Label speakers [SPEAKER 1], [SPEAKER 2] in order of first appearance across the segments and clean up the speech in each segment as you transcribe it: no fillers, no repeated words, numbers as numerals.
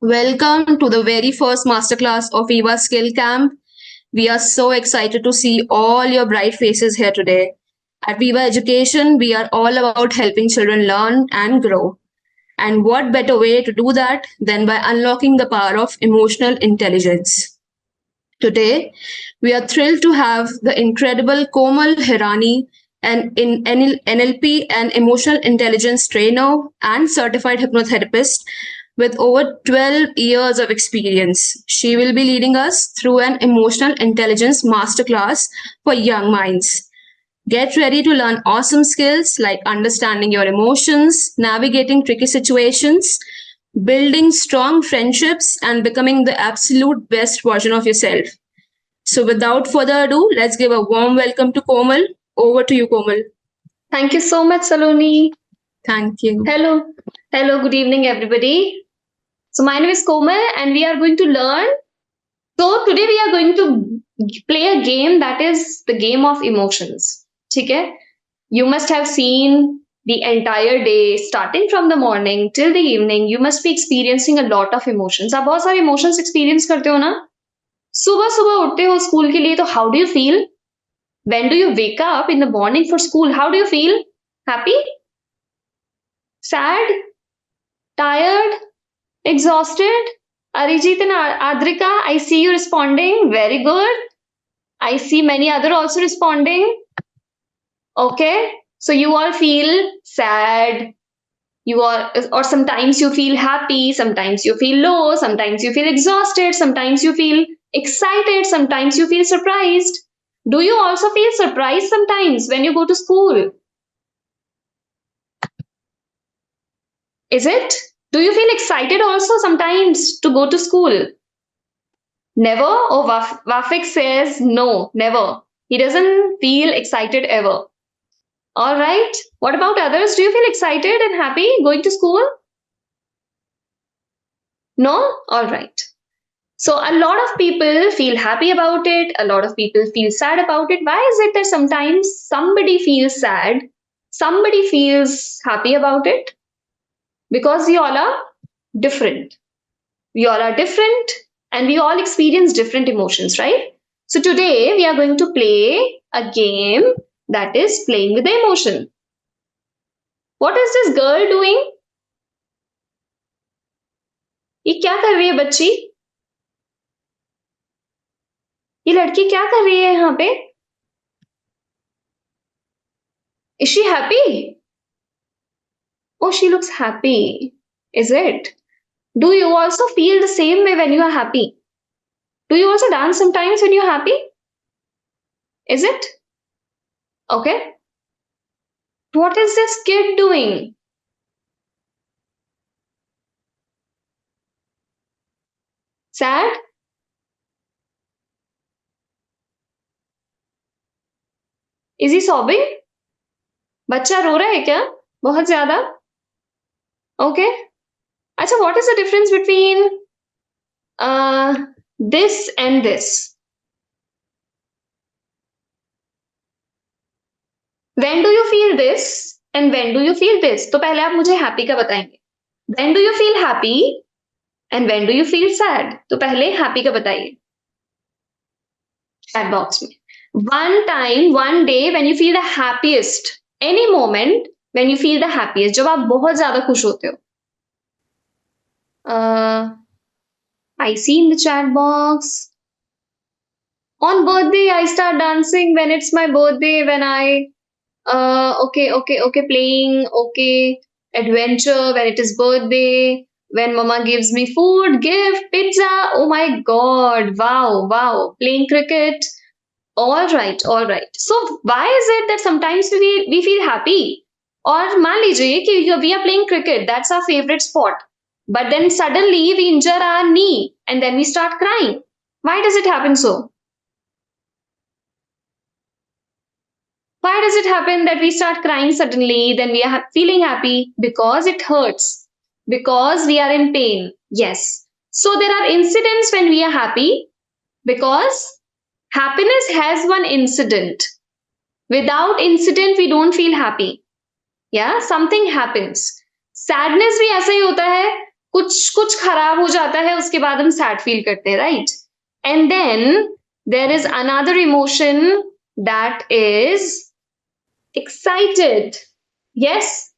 [SPEAKER 1] Welcome to the very first masterclass of Viva Skill Camp. We are so excited to see all your bright faces here today. At Viva Education, we are all about helping children learn and grow. And what better way to do that than by unlocking the power of emotional intelligence? Today, we are thrilled to have the incredible Komal Hirani, an NLP and emotional intelligence trainer and certified hypnotherapist with over 12 years of experience. She will be leading us through an emotional intelligence masterclass for young minds. Get ready to learn awesome skills like understanding your emotions, navigating tricky situations, building strong friendships, and becoming the absolute best version of yourself. So, without further ado, let's give a warm welcome to Komal. Over to you, Komal.
[SPEAKER 2] Thank you so much, Saloni.
[SPEAKER 1] Thank you.
[SPEAKER 2] Hello. Hello, good evening, everybody. So, my name is Komal, and we are going to learn. So, today we are going to play a game that is the game of emotions. Okay? You must have seen the entire day, starting from the morning till the evening. You must be experiencing a lot of emotions. आप बहुत सारे emotions experience करते हो ना? सुबह सुबह उठते हो स्कूल के लिए तो how do you feel? When do you wake up in the morning for school? How do you feel? Happy? Sad? Tired? Exhausted? Arijit and Adrika, I see you responding. Very good. I see many other also responding. Okay. So you all feel sad. You are, or sometimes you feel happy, sometimes you feel low, sometimes you feel exhausted, sometimes you feel excited, sometimes you feel surprised. Do you also feel surprised sometimes when you go to school? Is it? Do you feel excited also sometimes to go to school? Never? Oh, Wafik says no, never. He doesn't feel excited ever. All right. What about others? Do you feel excited and happy going to school? No? All right. So, a lot of people feel happy about it. A lot of people feel sad about it. Why is it that sometimes somebody feels sad, somebody feels happy about it? Because we all are different. We all are different and we all experience different emotions, right? So today we are going to play a game that is playing with the emotion. What is this girl doing? ये क्या कर रही है बच्ची? ये लड़की क्या कर रही है यहाँ पे? Is she happy? Oh, she looks happy. Is it? Do you also feel the same way when you are happy? Do you also dance sometimes when you're happy? Is it? Okay. What is this kid doing? Sad? Is he sobbing? बच्चा रो रहा है क्या बहुत ज्यादा? Okay. अच्छा, what is the difference between this and this? When do you feel this and when do you feel this? तो पहले आप मुझे happy का बताएंगे. When do you feel happy and when do you feel sad? तो पहले happy का बताइए. Chat box में. One time, one day when you feel the happiest. Any moment when you feel the happiest. जब आप बहुत ज्यादा खुश होते हो. I see in the chat box. On birthday, I start dancing when it's my birthday, when I okay, playing, okay, adventure when it is birthday, when mama gives me food, gift, pizza. Oh my god, wow, playing cricket. All right. So why is it that sometimes we feel happy? और मान लीजिए कि we are playing cricket, that's our favorite sport. But then suddenly we injure our knee and then we start crying. Why does it happen so? Why does it happen that we start crying suddenly, then we are feeling happy? Because it hurts. Because we are in pain. Yes. So there are incidents when we are happy because happiness has one incident. Without incident, we don't feel happy. Yeah, something happens. Sadness भी ऐसा ही होता है. कुछ कुछ खराब हो जाता है, उसके बाद हम सैड फील करते हैं, right? And then there is another emotion that is excited. Yes,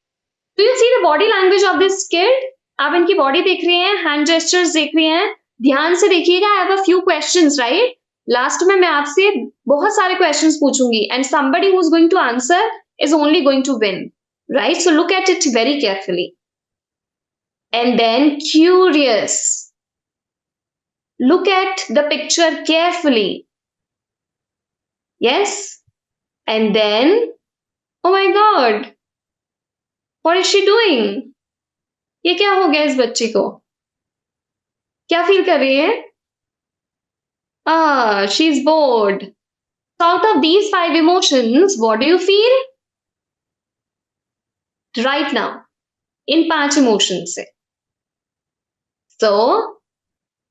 [SPEAKER 2] do you see the body language of this kid? आप इनकी बॉडी देख रहे हैं, हैंड जेस्चर्स देख रहे हैं, ध्यान से देखिएगा. I have a few questions, right? Last में मैं आपसे बहुत सारे क्वेश्चंस पूछूंगी and somebody who is going to answer is only going to win, right? So look at it very carefully. And then curious. Look at the picture carefully. Yes? And then, oh my god, what is she doing? ये क्या हो गया इस बच्ची को? क्या feel कर रही है? She's bored. So out of these 5 emotions, what do you feel? Right now, in 5 emotions से. So,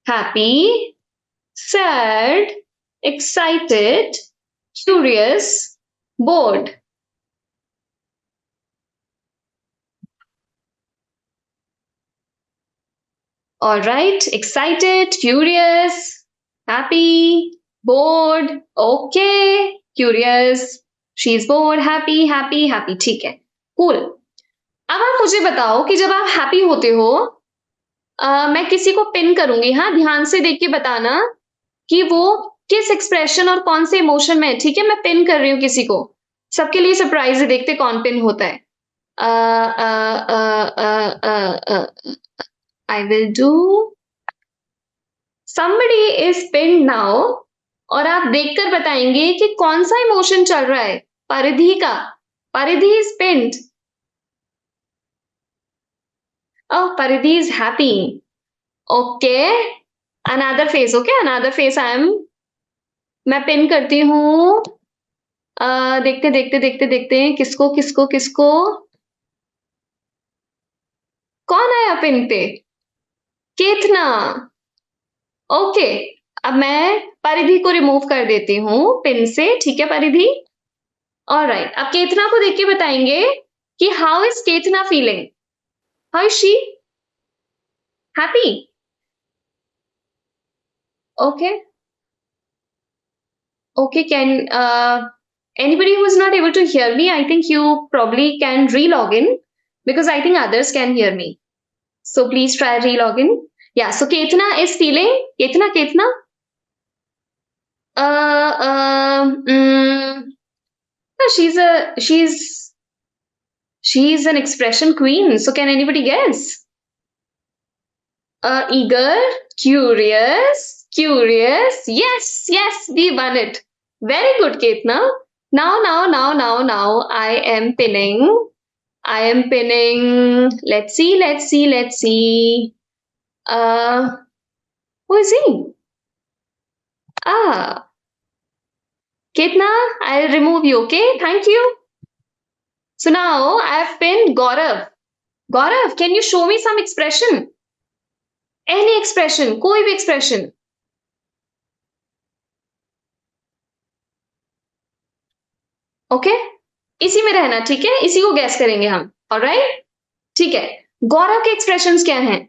[SPEAKER 2] happy, sad, excited, curious, bored. All right, excited, curious, happy, bored. Okay, curious. She's bored, happy, happy, happy. ठीक है, cool. अब आप मुझे बताओ कि जब आप हैप्पी होते हो, मैं किसी को पिन करूंगी, हाँ, ध्यान से देख के बताना कि वो किस एक्सप्रेशन और कौन से इमोशन में है. ठीक है, मैं पिन कर रही हूँ किसी को. सबके लिए सरप्राइज है, देखते कौन पिन होता है. I will do. Somebody is pinned now. और आप देखकर बताएंगे कि कौन सा इमोशन चल रहा है. परिधि का. परिधि is pinned. Oh, Paridhi is happy. Okay. Another face. Okay, another face. मैं पिन करती हूँ. देखते देखते देखते देखते हैं किसको किसको किसको. कौन आया पिन पे? केतना. ओके, अब मैं परिधि को रिमूव कर देती हूँ पिन से. ठीक है परिधि. ऑलराइट, अब केतना को देख के बताएंगे कि हाउ इज केतना feeling. How is she? Happy. Okay. Okay, can anybody who is not able to hear me, I think you probably can re-log in because I think others can hear me. So please try re-log in. Yeah, so Ketna is feeling. Ketna. She's an expression queen. So can anybody guess? Eager, curious. Yes, we won it. Very good, Ketna. Now, I am pinning. Let's see. Who is he? Ketna, I'll remove you, okay? Thank you. So now I have pinned Gaurav. Gaurav, can you show me some expression? Any expression, कोई भी expression. Okay, इसी में रहना. ठीक है, इसी को gas करेंगे हम. ऑलराइट, ठीक है. गौरव के एक्सप्रेशंस क्या हैं?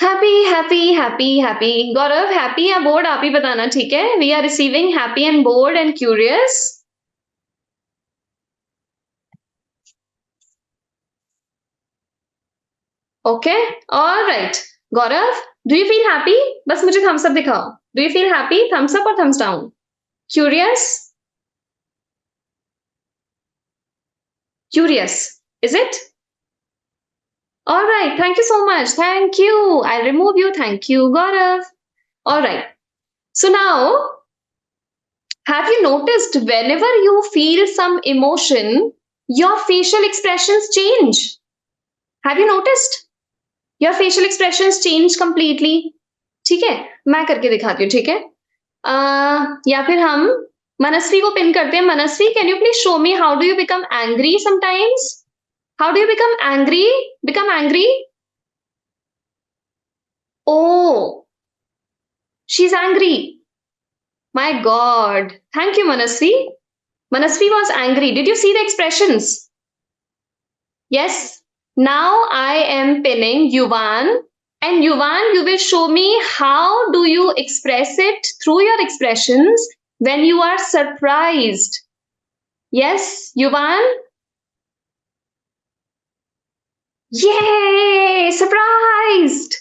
[SPEAKER 2] हैप्पी. गौरव हैप्पी या बोर्ड आप ही बताना. ठीक है, we are receiving happy and bored and curious. Okay, alright. Gaurav, do you feel happy? बस मुझे थम्स अप दिखाओ. Do you feel happy? Thumbs up और thumbs down. Curious? Is it? All right, thank you so much. Thank you. I'll remove you. Thank you, Gaurav. All right. So now, have you noticed whenever you feel some emotion, your facial expressions change? Have you noticed? Your facial expressions change completely. ठीक है, मैं करके दिखाती हूँ. ठीक है, या फिर हम मनस्वी को पिन करते हैं. Manasvi, can you please show me how do you become angry sometimes? How do you become angry? Oh, she's angry. My God. Thank you, Manasvi. Manasvi was angry. Did you see the expressions? Yes. Now I am pinning Yuvan. And Yuvan, you will show me how do you express it through your expressions when you are surprised. Yes, Yuvan? Yay! Surprised!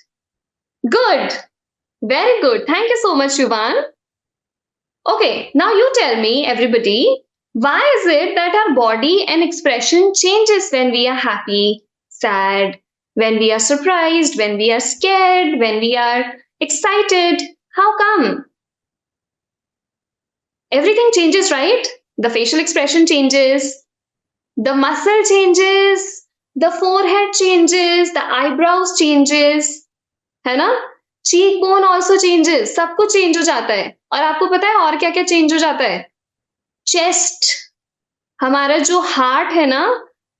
[SPEAKER 2] Good. Very good. Thank you so much, Yuvan. Okay, now you tell me, everybody, why is it that our body and expression changes when we are happy, sad, when we are surprised, when we are scared, when we are excited? How come? Everything changes, right? The facial expression changes, the muscle changes, the forehead changes, the eyebrows changes, है ना? Cheek bone also changes, सब कुछ change हो जाता है। और आपको पता है और क्या क्या चेंज हो जाता है? चेस्ट, हमारा जो हार्ट है ना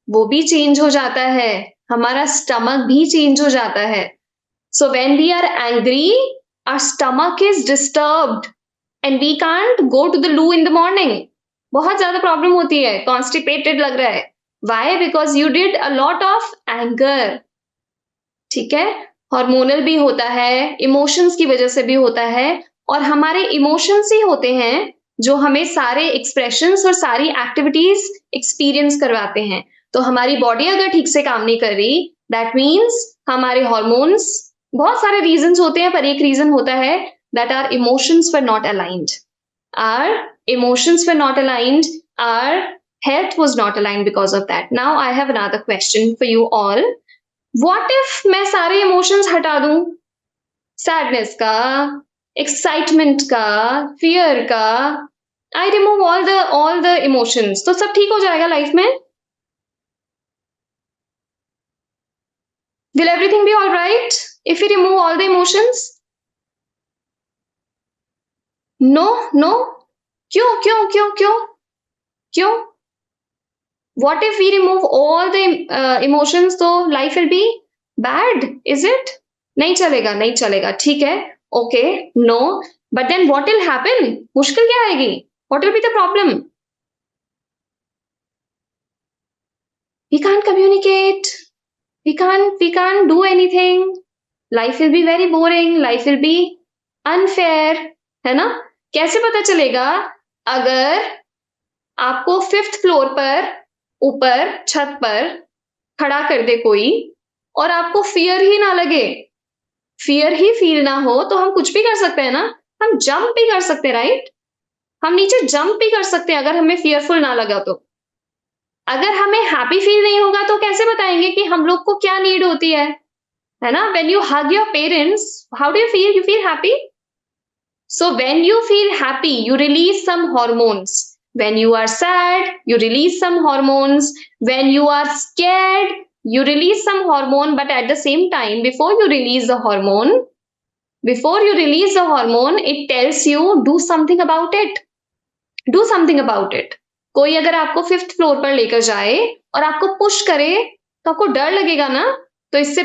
[SPEAKER 2] वो भी चेंज हो जाता है, हमारा स्टमक भी चेंज हो जाता है। So when we are angry our stomach is disturbed and we can't go to the loo in the morning. बहुत ज्यादा प्रॉब्लम होती है, कॉन्स्टिपेटेड लग रहा है। Why? Because you did a lot of anger. ठीक है, हार्मोनल भी होता है, इमोशंस की वजह से भी होता है, और हमारे इमोशंस ही होते हैं जो हमें सारे एक्सप्रेशंस और सारी एक्टिविटीज एक्सपीरियंस करवाते हैं। तो हमारी बॉडी अगर ठीक से काम नहीं कर रही, दैट मीन्स हमारे हार्मोन्स, बहुत सारे रीजंस होते हैं पर एक रीजन होता है that our emotions were not aligned. Our emotions were not aligned, our health was not aligned because of that. Now I have another question for you all. What if मैं सारे emotions हटा दूं? Sadness का, excitement का, fear का, I remove all the emotions, तो सब ठीक हो जाएगा लाइफ में? Will everything be all right if we remove all the emotions? No, no. क्यों क्यों क्यों क्यों क्यों? What if we remove all the emotions? तो life will be bad, is it? नहीं चलेगा, नहीं चलेगा, ठीक है, okay, no, but then what will happen? मुश्किल क्या आएगी? What will be the problem? We can't communicate, we can't do anything, life will be very boring, life will be unfair, है ना? कैसे पता चलेगा? अगर आपको 5th फ्लोर पर ऊपर छत पर खड़ा कर दे कोई और आपको फियर ही ना लगे, फियर ही फील ना हो, तो हम कुछ भी कर सकते हैं ना? हम जंप भी कर सकते हैं, राइट? हम नीचे जंप भी कर सकते हैं अगर हमें फियरफुल ना लगा तो। अगर हमें हैप्पी फील नहीं होगा तो कैसे बताएंगे कि हम लोग को क्या नीड होती है ना? When you hug your parents, how do you feel? You feel happy. So when you feel happy, you release some hormones. When you are sad, you release some hormones. When you are scared, you release some hormone. But at the same time, before you release the hormone, it tells you do something about it. Do something about it. कोई अगर आपको 5th floor पर लेकर जाए और आपको push करे तो आपको डर लगेगा ना? तो इससे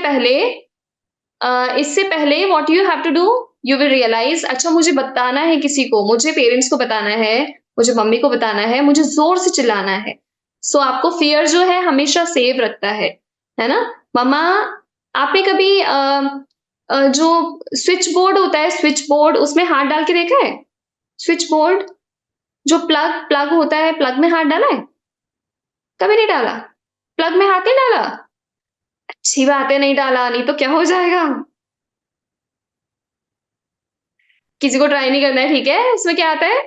[SPEAKER 2] पहले what you have to do? You will realize, अच्छा मुझे बताना है किसी को, मुझे पेरेंट्स को बताना है, मुझे मम्मी को बताना है, मुझे जोर से चिल्लाना है। सो आपको फियर जो है हमेशा सेव रखता है ना? मम्मा, आपने कभी जो स्विच बोर्ड होता है, स्विच बोर्ड, उसमें हाथ डाल के देखा है? स्विच बोर्ड जो प्लग होता है, प्लग में हाथ डाला है? कभी नहीं डाला? प्लग में हाथ नहीं डाला? अच्छी बात है, नहीं डाला, नहीं तो क्या हो जाएगा? किसी को ट्राई नहीं करना है, ठीक है? इसमें क्या आता है?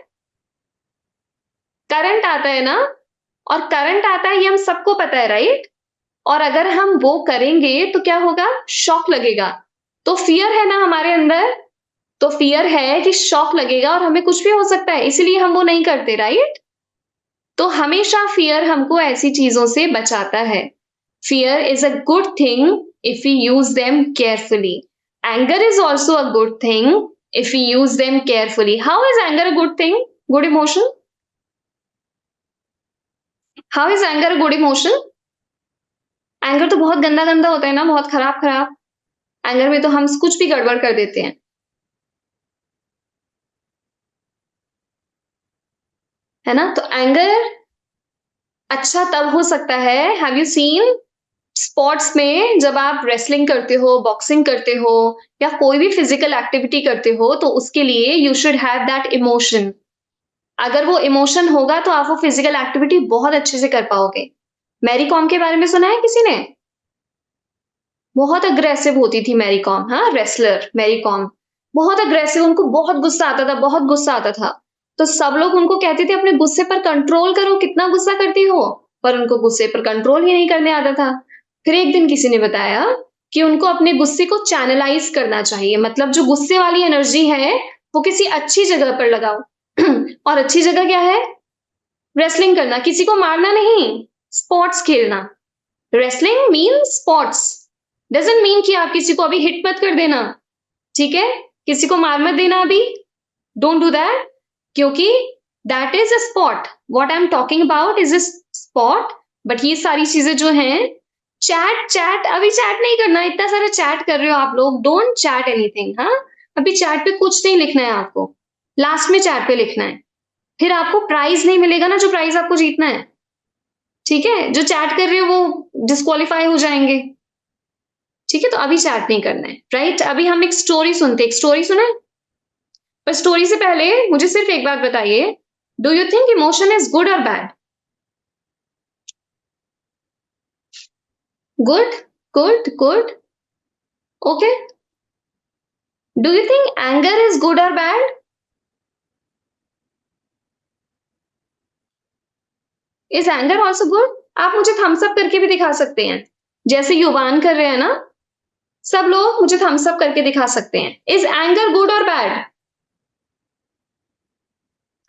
[SPEAKER 2] करंट आता है ना? और करंट आता है ये हम सबको पता है, राइट? और अगर हम वो करेंगे तो क्या होगा? शॉक लगेगा। तो फियर है ना हमारे अंदर, तो फियर है कि शॉक लगेगा और हमें कुछ भी हो सकता है, इसीलिए हम वो नहीं करते, राइट? तो हमेशा फियर हमको ऐसी चीजों से बचाता है। Fear is a good thing if we use them carefully. Anger is also a good thing if we use them carefully. How is anger a good thing? Good emotion? How is anger a good emotion? Anger तो बहुत गंदा गंदा होता है ना, बहुत खराब खराब। एंगर में तो हम कुछ भी गड़बड़ कर देते हैं, है ना? तो एंगर अच्छा तब हो सकता है, हैव यू सीन स्पोर्ट्स में जब आप रेसलिंग करते हो, बॉक्सिंग करते हो या कोई भी फिजिकल एक्टिविटी करते हो तो उसके लिए you should have that emotion. अगर वो इमोशन होगा तो आप वो फिजिकल एक्टिविटी बहुत अच्छे से कर पाओगे। मैरी कॉम के बारे में सुना है किसी ने? बहुत अग्रेसिव होती थी मैरी कॉम, हाँ, रेसलर मैरी कॉम। बहुत अग्रेसिव, उनको बहुत गुस्सा आता था, बहुत गुस्सा आता था। तो सब लोग उनको कहते थे अपने गुस्से पर कंट्रोल करो, कितना गुस्सा करती हो? पर उनको गुस्से पर कंट्रोल ही नहीं करने आता था। फिर एक दिन किसी ने बताया कि उनको अपने गुस्से को चैनलाइज करना चाहिए, मतलब जो गुस्से वाली एनर्जी है वो किसी अच्छी जगह पर लगाओ। और अच्छी जगह क्या है? रेसलिंग करना, किसी को मारना नहीं, स्पोर्ट्स खेलना। Wrestling mean sports, doesn't mean कि आप किसी को अभी हिट मत कर देना, ठीक है? किसी को मार मत देना अभी, डोंट डू दैट, क्योंकि that is a spot. What I am talking about is a spot. But ये सारी चीजें जो हैं, चैट चैट अभी चैट नहीं करना, इतना सारा चैट कर रहे हो आप लोग, डोंट चैट एनीथिंग, हाँ? अभी चैट पे कुछ नहीं लिखना है आपको, लास्ट में चैट पे लिखना है। फिर आपको प्राइज नहीं मिलेगा ना, जो प्राइज आपको जीतना है, ठीक है? जो चैट कर रहे हो वो डिस्क्वालीफाई हो जाएंगे, ठीक है? तो अभी चैट नहीं करना है, राइट? अभी हम एक स्टोरी सुनते, एक स्टोरी सुने। पर स्टोरी से पहले मुझे सिर्फ एक बात बताइए, do you think emotion is good और bad? Good, good, good, okay. Do you think anger is good और bad? Is anger also good? आप मुझे थम्स अप करके भी दिखा सकते हैं, जैसे युवान कर रहे हैं ना, सब लोग मुझे थम्स अप करके दिखा सकते हैं। इज एंगर गुड और बैड?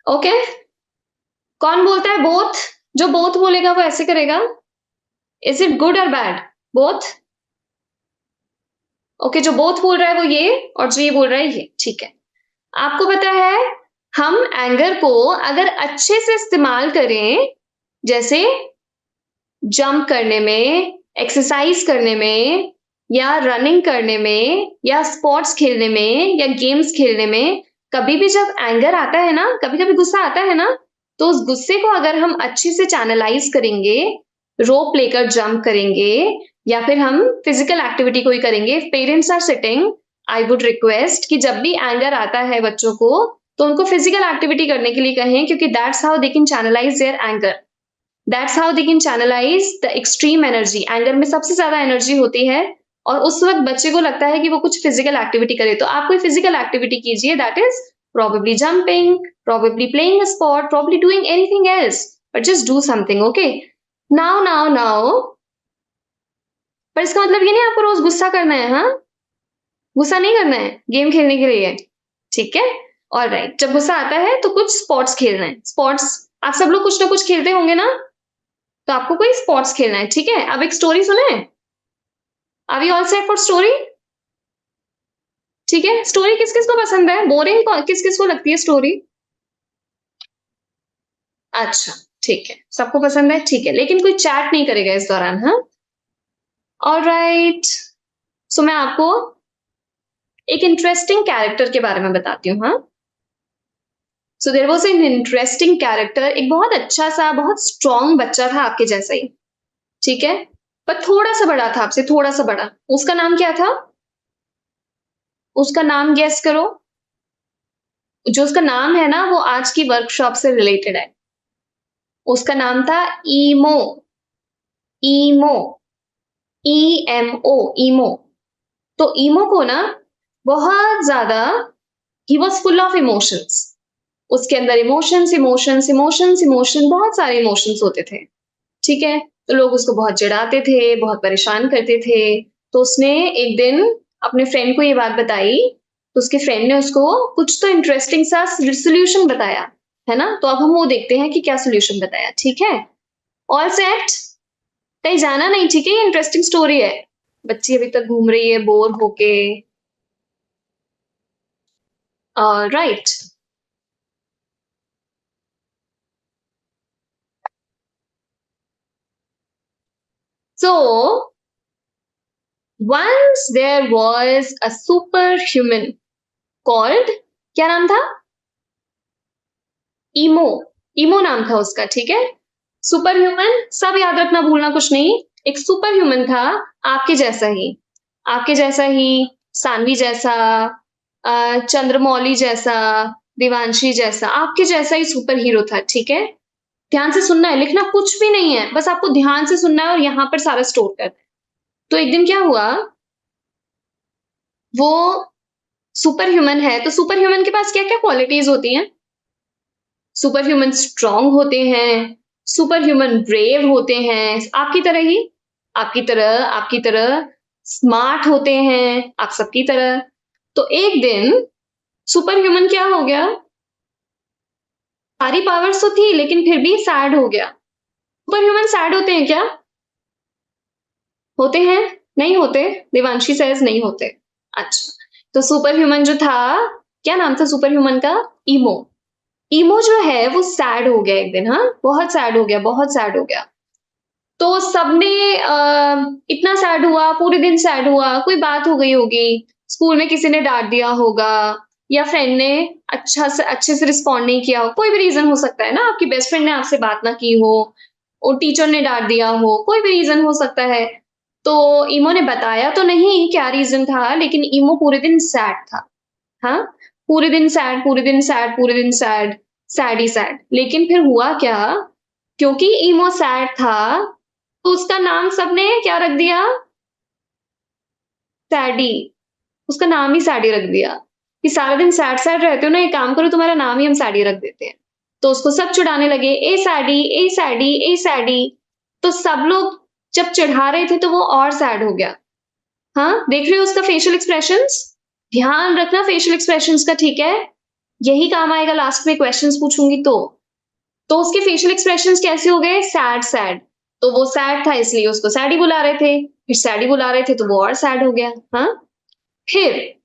[SPEAKER 2] ओके, कौन बोलता है बोथ? जो बोथ बोलेगा वो ऐसे करेगा। इज इट गुड और बैड? बोथ? ओके, जो बोथ बोल रहा है वो ये, और जो ये बोल रहा है ये, ठीक है। आपको पता है, हम एंगर को अगर अच्छे से इस्तेमाल करें, जैसे जंप करने में, एक्सरसाइज करने में, या रनिंग करने में, या स्पोर्ट्स खेलने में, या गेम्स खेलने में, कभी भी जब एंगर आता है ना, कभी-कभी गुस्सा आता है ना, तो उस गुस्से को अगर हम अच्छे से चैनलाइज करेंगे, रोप लेकर जंप करेंगे, या फिर हम फिजिकल एक्टिविटी कोई करेंगे। Parents are sitting, I would request कि जब भी एंगर आता है बच्चों को, तो उनको फिजिकल एक्टिविटी करने के लिए कहें, क्योंकि that's how they can channelize their anger. That's how they can channelize the extreme energy. Anger में सबसे ज्यादा एनर्जी होती है, और उस वक्त बच्चे को लगता है कि वो कुछ फिजिकल एक्टिविटी करे, तो आप कोई फिजिकल एक्टिविटी कीजिए, that is probably jumping, probably playing a sport, probably doing anything else, but just do something, okay? Now, पर इसका मतलब ये नहीं आपको रोज गुस्सा करना है, हाँ? गुस्सा नहीं करना है गेम खेलने के लिए, ठीक है? ऑलराइट, जब गुस्सा आता है तो कुछ स्पोर्ट्स खेलना है। स्पोर्ट्स, आप सब लोग कुछ ना कुछ खेलते होंगे ना, तो आपको कोई स्पोर्ट्स खेलना है, ठीक है? अब एक स्टोरी सुने, are we all set for story? ठीक है, स्टोरी किस किस को पसंद है? बोरिंग किस किस को लगती है स्टोरी? अच्छा, ठीक है, सबको पसंद है, ठीक है, लेकिन कोई चैट नहीं करेगा इस दौरान, हाँ? ऑलराइट, सो मैं आपको एक इंटरेस्टिंग कैरेक्टर के बारे में बताती हूँ, हाँ? So there was an interesting character, एक बहुत अच्छा सा, बहुत स्ट्रॉन्ग बच्चा था आपके जैसा ही, ठीक है? पर थोड़ा सा बड़ा था आपसे, थोड़ा सा बड़ा। उसका नाम क्या था? उसका नाम गेस करो। जो उसका नाम है ना, वो आज की वर्कशॉप से रिलेटेड है। उसका नाम था ईमो। ईमो, EMO, ईमो। तो ईमो को ना बहुत ज्यादा, he was full of emotions. उसके अंदर इमोशंस, इमोशंस, इमोशंस, इमोशन, बहुत सारे इमोशंस होते थे, ठीक है? तो लोग उसको बहुत चिढ़ाते थे, बहुत परेशान करते थे। तो उसने एक दिन अपने फ्रेंड को ये बात बताई, तो उसके फ्रेंड ने उसको कुछ तो इंटरेस्टिंग सा सोल्यूशन बताया, है ना? तो अब हम वो देखते हैं कि क्या सोल्यूशन बताया, ठीक है? ऑल सेट, कहीं जाना नहीं, ठीक है? ये इंटरेस्टिंग स्टोरी है। बच्ची अभी तक घूम रही है बोर होके, right. So once there was a superhuman called, क्या नाम था? ईमो। ईमो नाम था उसका, ठीक है? सुपर ह्यूमन, सब याद रखना, भूलना कुछ नहीं। एक सुपर ह्यूमन था, आपके जैसा ही, आपके जैसा ही, सानवी जैसा, चंद्रमौली जैसा, देवांशी जैसा, आपके जैसा ही सुपर हीरो था, ठीक है? ध्यान से सुनना है, लिखना कुछ भी नहीं है, बस आपको ध्यान से सुनना है और यहाँ पर सारा स्टोर करना है। तो एक दिन क्या हुआ, वो सुपर ह्यूमन है, तो सुपर ह्यूमन के पास क्या-क्या क्वालिटीज़ होती हैं? सुपर ह्यूमन स्ट्रॉन्ग होते हैं, सुपर ह्यूमन ब्रेव होते हैं, आपकी तरह स्मार्ट होते हैं, आप सबकी तरह। तो एक दिन सुपर ह्यूमन क्या हो गया? सारी पावर्स तो थी लेकिन फिर भी सैड हो गया। सुपर ह्यूमन सैड होते हैं क्या? होते हैं? नहीं होते? देवांशी सेज़ नहीं होते। अच्छा, तो सुपर ह्यूमन जो था, क्या नाम था सुपर ह्यूमन का? ईमो। ईमो जो है वो सैड हो गया एक दिन, हाँ? बहुत सैड हो गया, बहुत सैड हो गया। तो सबने इतना सैड हुआ, पूरे दिन सैड हुआ, कोई बात हो गई होगी, स्कूल में किसी ने डाँट दिया होगा या फ्रेंड ने अच्छे से रिस्पॉन्ड नहीं किया हो, कोई भी रीज़न हो सकता है ना, आपकी बेस्ट फ्रेंड ने आपसे बात ना की हो और टीचर ने डाँट दिया हो, कोई भी रीज़न हो सकता है। तो ईमो ने बताया तो नहीं क्या रीज़न था, लेकिन ईमो पूरे दिन सैड था, हाँ? पूरे दिन सैड, पूरे दिन सैड, पूरे दिन सैड, सैड ही सैड। लेकिन फिर हुआ क्या, क्योंकि ईमो सैड था, तो उसका नाम सबने क्या रख दिया? सैडी। उसका नाम ही सैडी रख दिया, कि सारा दिन सैड-सैड रहते हो ना, एक काम करो तुम्हारा नाम ही हम सैडी रख देते हैं। तो उसको सब चिढ़ाने लगे, "ए सैडी, ए सैडी, ए सैडी।" तो सब लोग जब चिढ़ा रहे थे तो वो और सैड हो गया। हाँ, देख रहे हो उसका फेशियल एक्सप्रेशंस? ध्यान रखना फेशियल एक्सप्रेशंस का, ठीक है? यही काम आएगा लास्ट में क्वेश्चंस पूछूँगी तो। तो उसके फेशियल एक्सप्रेशंस कैसे हो गए? Sad sad. तो वो सैड था इसलिए उसको सैडी बुला रहे थे, फिर सैडी बुला रहे थे तो वो और सैड हो गया, हाँ? फिर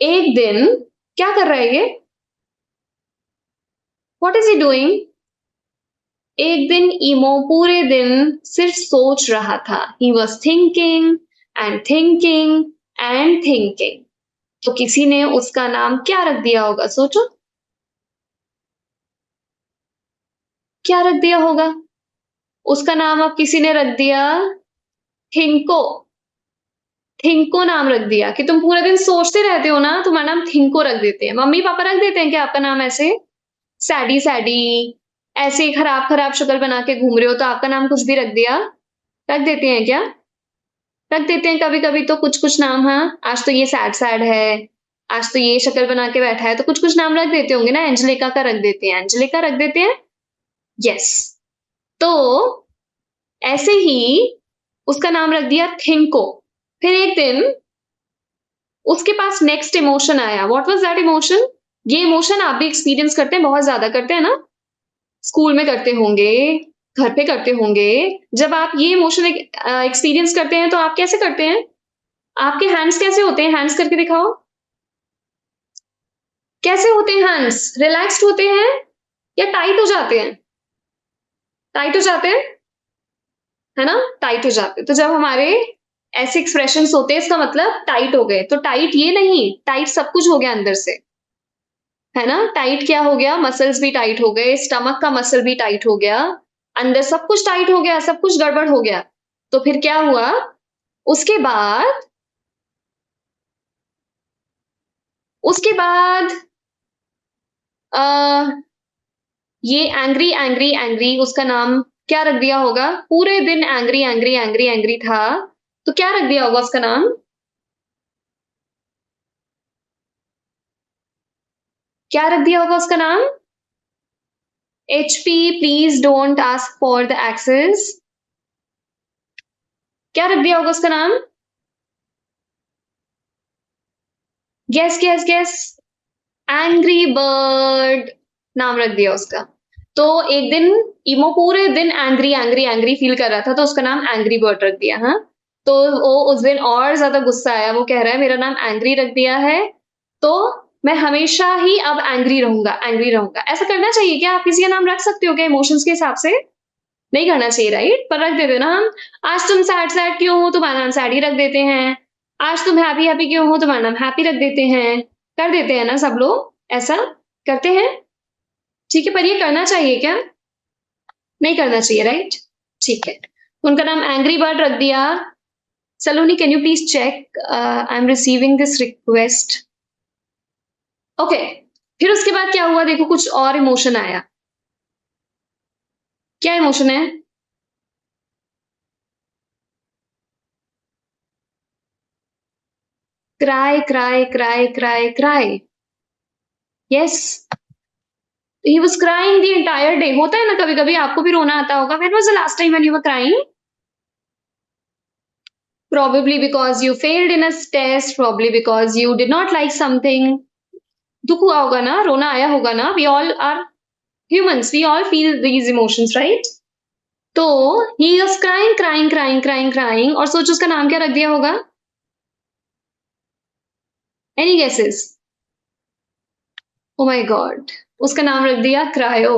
[SPEAKER 2] एक दिन क्या कर रहा है ये? What is he doing? एक दिन ईमो पूरे दिन सिर्फ सोच रहा था। He was thinking and thinking and thinking. तो किसी ने उसका नाम क्या रख दिया होगा सोचो? क्या रख दिया होगा? उसका नाम अब किसी ने रख दिया थिंको। थिंको नाम रख दिया कि तुम पूरे दिन सोचते रहते हो ना, तुम्हारा नाम थिंको रख देते हैं। मम्मी-पापा रख देते हैं क्या आपका नाम ऐसे? सैडी-सैडी, ऐसे ही खराब-खराब शक्ल बना के घूम रहे हो तो आपका नाम कुछ भी रख दिया? रख देते हैं क्या? रख देते हैं कभी-कभी तो कुछ-कुछ नाम, हाँ, आज तो ये सैड-सैड है, आज तो ये शक्ल बना के बैठा है, तो कुछ-कुछ नाम रख देते होंगे ना, एंजेलिका का रख देते हैं, एंजेलिका रख देते हैं? यस। तो ऐसे ही उसका नाम रख दिया थिंको। फिर एक दिन उसके पास नेक्स्ट इमोशन आया। What was that emotion? ये इमोशन आप भी एक्सपीरियंस करते हैं, बहुत ज़्यादा करते हैं ना? स्कूल में करते होंगे, घर पे करते होंगे। जब आप ये इमोशन एक्सपीरियंस करते हैं तो आप कैसे करते हैं? आपके हैंड्स कैसे होते हैं? हैंड्स करके दिखाओ। कैसे होते हैं हैंड्स? रिलैक्स्ड होते हैं या टाइट हो जाते हैं? टाइट हो जाते हैं, है ना? टाइट हो जाते हैं। तो जब हमारे ऐसे एक्सप्रेशंस होते हैं इसका मतलब टाइट हो गए। तो टाइट ये नहीं, टाइट सब कुछ हो गया अंदर से। है ना? टाइट क्या हो गया? मसल्स भी टाइट हो गए, स्टमक का मसल भी टाइट हो गया, अंदर सब कुछ टाइट हो गया, सब कुछ गड़बड़ हो गया। तो फिर क्या हुआ? उसके बाद उसके बाद अ, ये एंग्री, एंग्री, एंग्री उसका नाम क्या रख दिया होगा? पूरे दिन एंग्री, एंग्री, एंग्री, एंग्री था, तो क्या रख दिया होगा उसका नाम? क्या रख दिया होगा उसका नाम? HP please don't ask for the access. क्या रख दिया होगा उसका नाम? Guess, guess, guess. Angry bird नाम रख दिया उसका। तो एक दिन इमो पूरे दिन एंग्री एंग्री एंग्री फील कर रहा था तो उसका नाम एंग्री बर्ड रख दिया, हाँ? तो वो उस दिन और ज़्यादा गुस्सा आया, वो कह रहा है मेरा नाम एंग्री रख दिया है, तो मैं हमेशा ही अब एंग्री रहूँगा, एंग्री रहूँगा। ऐसा करना चाहिए क्या? आप किसी का नाम रख सकते हो क्या इमोशंस के हिसाब से? नहीं करना चाहिए राइट? पर रख देते ना हम। आज तुम सैड सैड क्यों हो? तुम्हारा नाम सैड ही रख देते हैं। आज तुम हैप्पी हैप्पी क्यों हो? तुम्हारा नाम हैप्पी रख देते हैं। कर देते हैं ना सब लोग? ऐसा करते हैं? ठीक है, पर ये करना चाहिए क्या? नहीं करना चाहिए राइट? ठीक है, उनका नाम एंग्री बर्ड रख दिया। Saloni, can you please check, I am receiving this request. Okay, फिर उसके बाद क्या हुआ, देखो कुछ और इमोशन आया। क्या इमोशन है? Cry cry cry cry cry. Yes, he was crying the entire day. होता है ना, कभी कभी आपको भी रोना आता होगा। When was the last time when you were crying? Probably because you failed in a test, probably because you did not like something. दुख हुआ होगा ना, रोना आया होगा ना। We all are humans, we all feel these emotions, right? तो he was crying crying crying crying crying, और सोचो उसका नाम क्या रख दिया होगा? Any guesses? Oh my god, उसका नाम रख दिया क्रायो।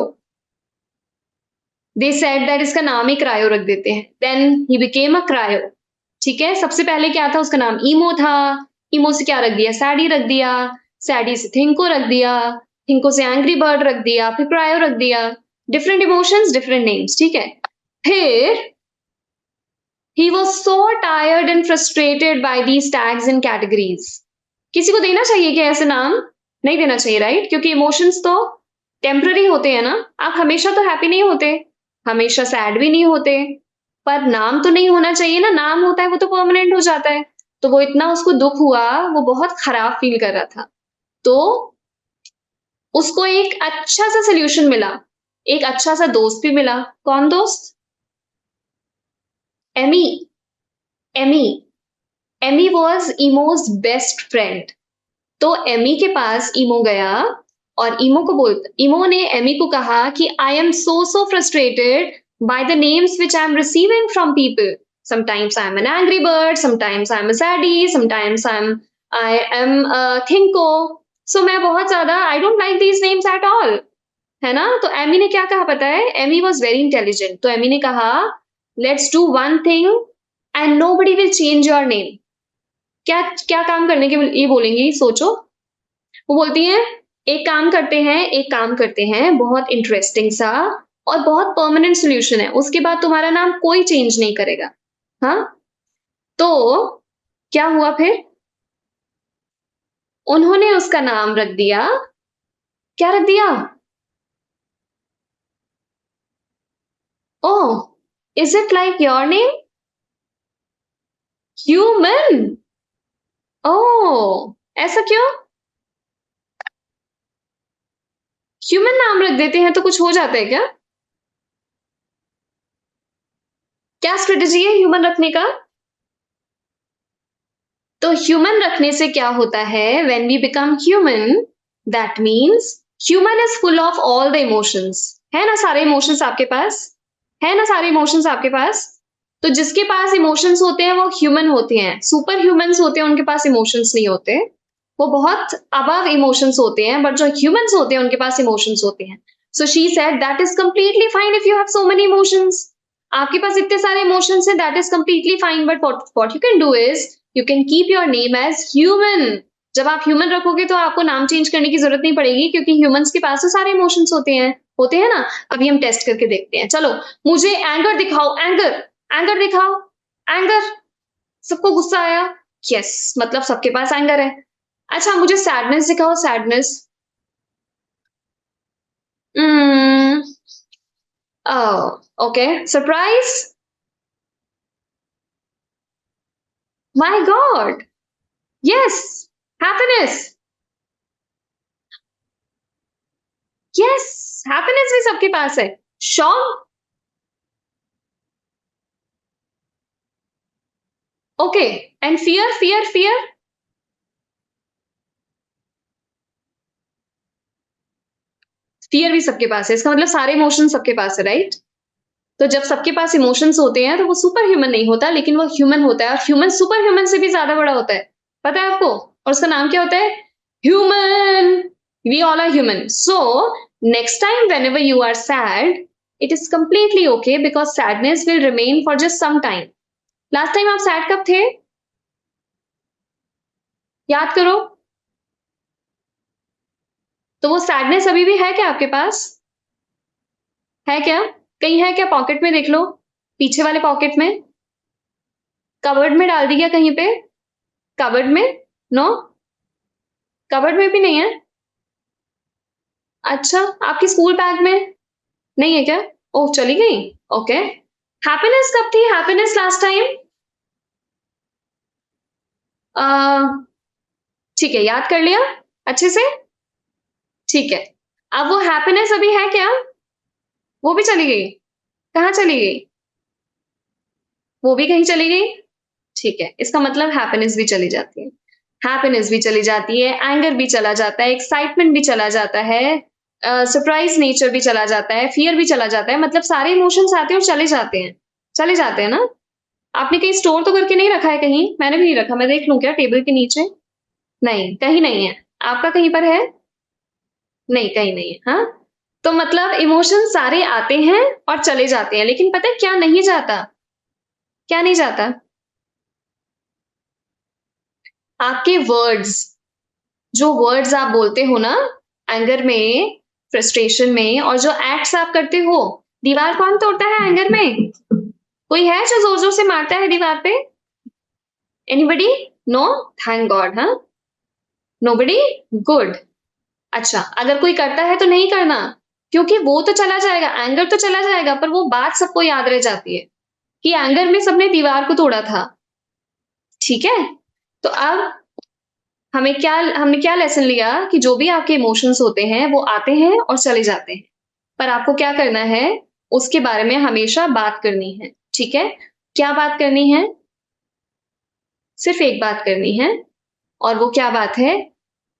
[SPEAKER 2] They said that इसका नाम ही क्रायो रख देते हैं। Then he became a cryo. ठीक है, सबसे पहले क्या था, उसका नाम ईमो था। ईमो से क्या रख दिया? सैडी रख दिया। सैडी से थिंको रख दिया। थिंको से एंग्री बर्ड रख दिया, फिर क्रायो रख दिया। Different emotions, different names. ठीक है, फिर he was so tired and frustrated by these tags and categories. किसी को देना चाहिए क्या ऐसे नाम? नहीं देना चाहिए, राइट? क्योंकि इमोशंस तो टेम्पररी होते हैं ना। आप हमेशा तो हैप्पी नहीं होते, हमेशा सैड भी नहीं होते, पर नाम तो नहीं होना चाहिए ना। नाम होता है वो तो परमानेंट हो जाता है। तो वो इतना उसको दुख हुआ, वो बहुत खराब फील कर रहा था। तो उसको एक अच्छा सा सोल्यूशन मिला, एक अच्छा सा दोस्त भी मिला। कौन दोस्त? Amy. Amy. Amy was Emo's best friend. तो एमी के पास ईमो गया और ईमो ने एमी को कहा कि I am so frustrated by the names which I am receiving from people. Sometimes I am an angry bird, sometimes I am a saddie, sometimes I am a thinko. So मैं बहुत ज्यादा I don't like these names at all. है ना? तो Amy ने क्या कहा पता है? Amy was very intelligent. तो एमी ने कहा let's do one thing and nobody will change your name. क्या क्या काम करने के लिए बोलेंगी, सोचो। वो बोलती हैं एक काम करते हैं बहुत इंटरेस्टिंग सा और बहुत परमानेंट सॉल्यूशन है, उसके बाद तुम्हारा नाम कोई चेंज नहीं करेगा। हाँ, तो क्या हुआ फिर? उन्होंने उसका नाम रख दिया, क्या रख दिया? Oh, is it like your name? Human. Oh, ऐसा क्यों? ह्यूमन नाम रख देते हैं तो कुछ हो जाता है क्या? क्या स्ट्रेटेजी है ह्यूमन रखने का? तो ह्यूमन रखने से क्या होता है, when we become human, that means human is full of all the emotions. है ना सारे इमोशंस आपके पास? है ना सारे इमोशंस आपके पास? तो जिसके पास इमोशंस होते हैं वो ह्यूमन होते हैं। सुपर ह्यूमंस होते हैं, उनके पास इमोशंस नहीं होते, वो बहुत अबव इमोशंस होते हैं। बट जो ह्यूमंस होते हैं उनके पास इमोशंस होते हैं। So she said that is completely fine if you have so many emotions. आपके पास इतने सारे इमोशंस हैं, that is completely fine, but what you can do is you can keep your name as human. जब आप human रखोगे तो आपको नाम चेंज करने की जरूरत नहीं पड़ेगी, क्योंकि ह्यूमंस के पास तो सारे इमोशंस होते हैं ना। अभी हम टेस्ट करके देखते हैं। चलो, मुझे एंगर दिखाओ, एंगर। एंगर दिखाओ, एंगर। सबको गुस्सा आया? यस, मतलब सबके पास एंगर है। अच्छा, मुझे सैडनेस दिखाओ, sadness. Okay, surprise. My God, yes, happiness. Yes, happiness भी सबके पास है। Shock. Okay, and fear, fear, fear. Fear भी सबके पास है। इसका मतलब सारे इमोशन सबके पास है, राइट? तो जब सबके पास इमोशंस होते हैं तो वो सुपर ह्यूमन नहीं होता, लेकिन वो ह्यूमन होता है। और ह्यूमन सुपर ह्यूमन से भी ज्यादा बड़ा होता है, पता है आपको? और उसका नाम क्या होता है? Human. We all are human. So next time whenever you are sad, it is completely okay, because sadness will remain for just some time. Last time आप सैड कब थे? याद करो। तो वो सैडनेस अभी भी है क्या आपके पास? है क्या? कहीं है क्या? पॉकेट में देख लो, पीछे वाले पॉकेट में, कबर्ड में डाल दी क्या कहीं पे? कबर्ड में? नो, कबर्ड में भी नहीं है। अच्छा, आपकी स्कूल बैग में नहीं है क्या? ओह, चली गई। ओके। हैप्पीनेस कब थी? Happiness last time? ठीक है, याद कर लिया अच्छे से? ठीक है। अब वो हैप्पीनेस अभी है क्या? वो भी चली गई? कहाँ चली गई? वो भी कहीं चली गई? ठीक है, इसका मतलब हैप्पीनेस भी चली जाती है। हैप्पीनेस भी चली जाती है, एंगर भी चला जाता है, एक्साइटमेंट भी चला जाता है, सरप्राइज नेचर भी चला जाता है, फियर भी चला जाता है, मतलब सारे इमोशंस आते हैं और चले जाते हैं। चले जाते हैं ना? आपने कहीं स्टोर तो करके नहीं रखा है कहीं? मैंने भी नहीं रखा, मैं देख लूं क्या टेबल के नीचे? नहीं, कहीं नहीं है। आपका कहीं पर है? नहीं, कहीं नहीं है। हाँ, तो मतलब इमोशन सारे आते हैं और चले जाते हैं, लेकिन पता है क्या नहीं जाता? क्या नहीं जाता? आपके वर्ड्स। जो वर्ड्स आप बोलते हो ना, एंगर में, फ्रस्ट्रेशन में, और जो एक्ट्स आप करते हो। दीवार कौन तोड़ता है एंगर में? कोई है जो जोर जोर से मारता है दीवार पे? एनीबडी? नो? Thank God. हाँ, नोबडी? गुड। अच्छा, अगर कोई करता है तो नहीं करना, क्योंकि वो तो चला जाएगा, एंगर तो चला जाएगा, पर वो बात सबको याद रह जाती है कि एंगर में सबने दीवार को तोड़ा था। ठीक है, तो अब हमने क्या लेसन लिया कि जो भी आपके इमोशंस होते हैं वो आते हैं और चले जाते हैं, पर आपको क्या करना है? उसके बारे में हमेशा बात करनी है। ठीक है, क्या बात करनी है? सिर्फ एक बात करनी है, और वो क्या बात है?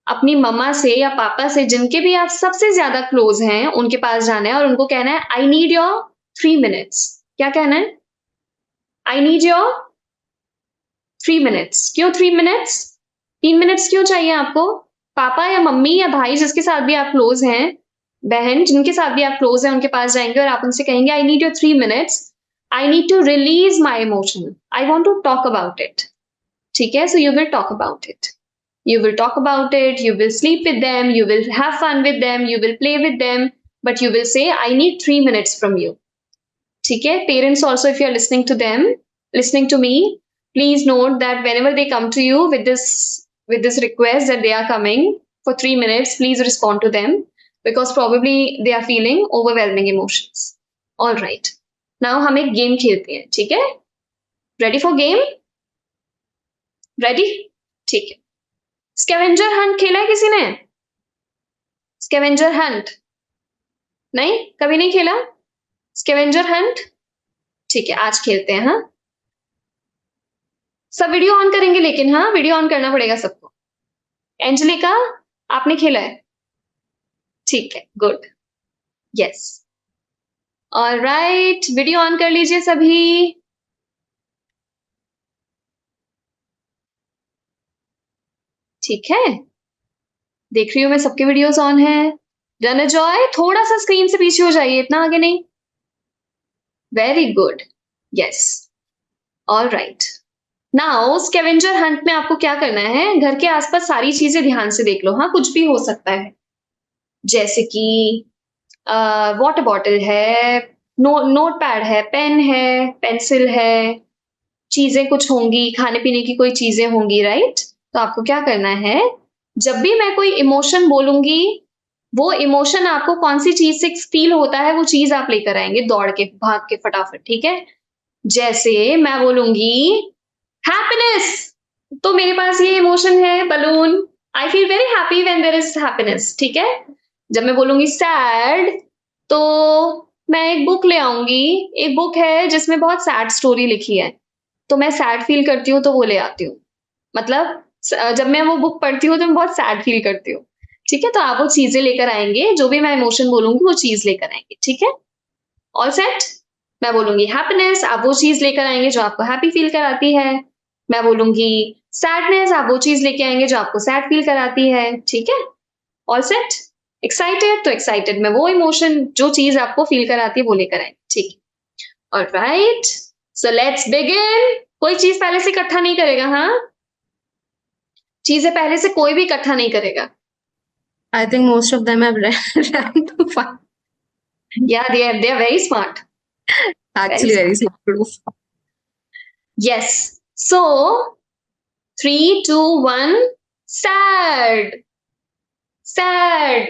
[SPEAKER 2] अपनी मम्मा से या पापा से, जिनके भी आप सबसे ज्यादा क्लोज हैं, उनके पास जाना है और उनको कहना है, आई नीड योर 3 मिनट्स। क्या कहना है? आई नीड योर 3 मिनट्स। क्यों 3 मिनट्स? 3 मिनट्स क्यों चाहिए आपको? पापा या मम्मी या भाई, जिसके साथ भी आप क्लोज हैं, बहन जिनके साथ भी आप क्लोज हैं, उनके पास जाएंगे और आप उनसे कहेंगे, I need your 3 minutes, I need to release my emotion, I want to talk about it. ठीक है, so you will talk about it, you will talk about it, you will sleep with them, you will have fun with them, you will play with them, but you will say, I need 3 minutes from you. ठीक है, parents also, if you are listening to them, listening to me, please note that whenever they come to you with this request that they are coming for 3 minutes, please respond to them, because probably they are feeling overwhelming emotions. All right, now हम एक game खेलते हैं। ठीक है, ready for game? Ready? ठीक है। Scavenger Hunt खेला है किसी ने? Scavenger Hunt? नहीं, कभी नहीं खेला स्कैवेंजर हंट? ठीक है, आज खेलते हैं। हाँ, सब वीडियो ऑन करेंगे, लेकिन हाँ, वीडियो ऑन करना पड़ेगा सबको। एंजेलिका, आपने खेला है? ठीक है, good, yes. Alright, video on कर लीजिए सभी। ठीक है, देख रही हूँ मैं, सबके वीडियोस ऑन है। रनजॉय, थोड़ा सा स्क्रीन से पीछे हो जाइए, इतना आगे नहीं। Very good, yes. Alright, now scavenger Hunt में आपको क्या करना है? घर के आसपास सारी चीजें ध्यान से देख लो। हाँ, कुछ भी हो सकता है, जैसे कि वाटर बॉटल है, नोट पैड है, पेन है, पेंसिल है, चीजें कुछ होंगी, खाने पीने की कोई चीजें होंगी, राइट? तो आपको क्या करना है? जब भी मैं कोई इमोशन बोलूंगी, वो इमोशन आपको कौन सी चीज से फील होता है, वो चीज आप लेकर आएंगे, दौड़ के, भाग के, फटाफट। ठीक है, जैसे मैं बोलूंगी हैप्पीनेस, तो मेरे पास ये इमोशन है, balloon. I feel very happy when there is happiness. ठीक है, जब मैं बोलूंगी सैड, तो मैं एक बुक ले आऊंगी, एक बुक है जिसमें बहुत सैड स्टोरी लिखी है, तो मैं सैड फील करती हूँ तो वो ले आती हूँ। मतलब जब मैं वो बुक पढ़ती हूँ तो मैं बहुत सैड फील करती हूँ। ठीक है, तो आप वो चीजें लेकर आएंगे, जो भी मैं इमोशन बोलूंगी वो चीज लेकर आएंगे। ठीक है, ऑल सेट? मैं बोलूंगी हैप्पीनेस, आप वो चीज लेकर आएंगे जो आपको हैप्पी फील कराती है। मैं बोलूंगी सैडनेस, आप वो चीज लेके आएंगे जो आपको सैड फील कराती है। ठीक है, ऑल सेट? एक्साइटेड, तो एक्साइटेड में वो इमोशन, जो चीज आपको फील कराती है, वो लेकर आएंगे। ठीक है, ऑलराइट, सो लेट्स बिगिन। कोई चीज पहले से इकट्ठा नहीं करेगा। हाँ, चीजें पहले से कोई भी इकट्ठा नहीं करेगा।
[SPEAKER 1] I think most of them have ran to find.
[SPEAKER 2] Yeah, they are very smart.
[SPEAKER 1] Actually, very proof.
[SPEAKER 2] Yes. So 3, 2, 1. Sad. Sad.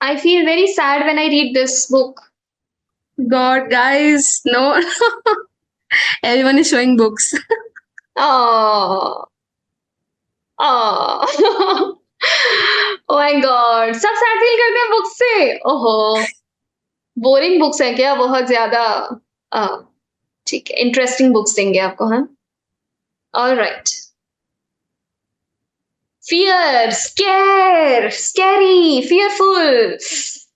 [SPEAKER 2] I feel very sad when I read this book.
[SPEAKER 1] God, guys, no. Everyone is showing books.
[SPEAKER 2] Oh. Oh. Oh my God. सब sad feel करते हैं book से. ओहो. Boring books हैं क्या बहुत ज्यादा? ठीक है, इंटरेस्टिंग बुक्स देंगे आपको. हाँ, all right. Fear, scare, scary, fearful,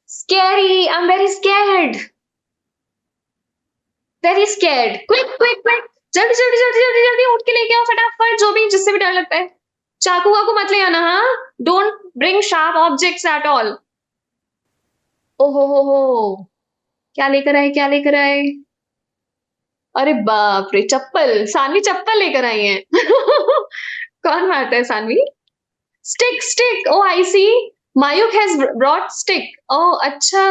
[SPEAKER 2] scary. I'm very scared. Very scared. Quick, quick, quick. जल्दी जल्दी जल्दी जल्दी जल्दी उठ के लेके आओ फटाफट, जो भी जिससे भी डर लगता है. चाकू वाकू मत ले आना. हाँ, don't bring sharp objects at all. ओहो, क्या लेकर आए, क्या लेकर आए? अरे बाप रे, चप्पल. सानवी चप्पल लेकर आई है. कौन मारता है Saanvi? Stick, stick. Oh, I see. Mayuk has brought stick. Oh, acha.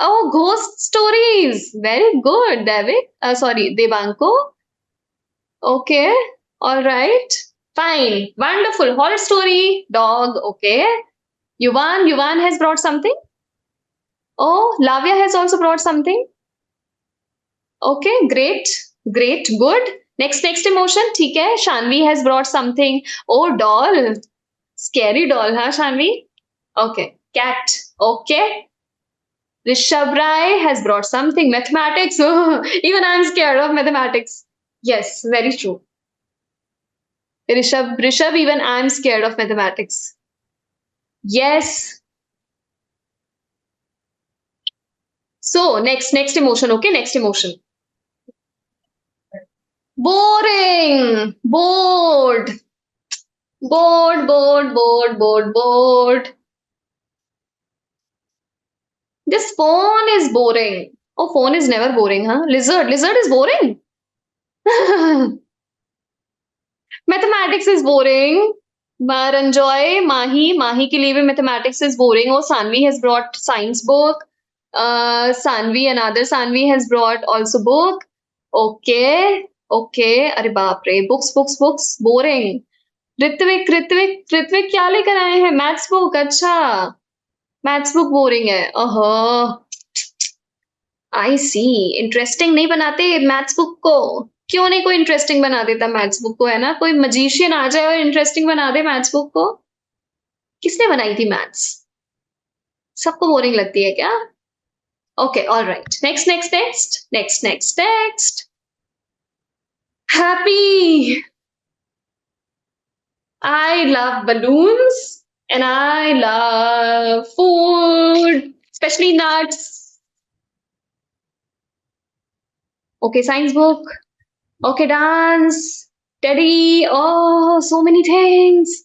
[SPEAKER 2] Oh, ghost stories. Very good, David. Sorry, Devanko. Okay. All right. Fine. Wonderful. Horror story. Dog. Okay. Yuvan has brought something. Oh, Lavia has also brought something. Okay, great. Great. Good. Next emotion. ठीक है. Shanvi has brought something. Oh, doll. Scary doll, huh, Shanvi? Okay. Cat. Okay. Rishabh Rai has brought something. Mathematics. Oh, even I'm scared of mathematics. Yes, very true. Rishabh, even I'm scared of mathematics. Yes. So, next emotion. Okay, next emotion. Boring. Bored. Bored. This phone is boring. Oh, phone is never boring, huh? Lizard is boring. Mathematics is boring. Ranjoy, Mahi ke liye bhi mathematics is boring. Oh, Sanvi has brought science book. Another Sanvi has brought also book. Okay. अरे बाप रे, books, boring. Ritwik क्या लेकर आए हैं? Maths book. अच्छा, maths book boring है. ओहो, आई सी. इंटरेस्टिंग नहीं बनाते मैथ्स बुक को. क्यों नहीं कोई इंटरेस्टिंग बना देता मैथ्स बुक को, है ना? कोई मजिशियन आ जाए और इंटरेस्टिंग बना दे मैथ्स बुक को. किसने बनाई थी मैथ्स? सबको बोरिंग लगती है क्या? Okay, all right. Next. Happy. I love balloons and I love food, especially nuts. Okay, science book. Okay, dance, teddy. Oh, so many things.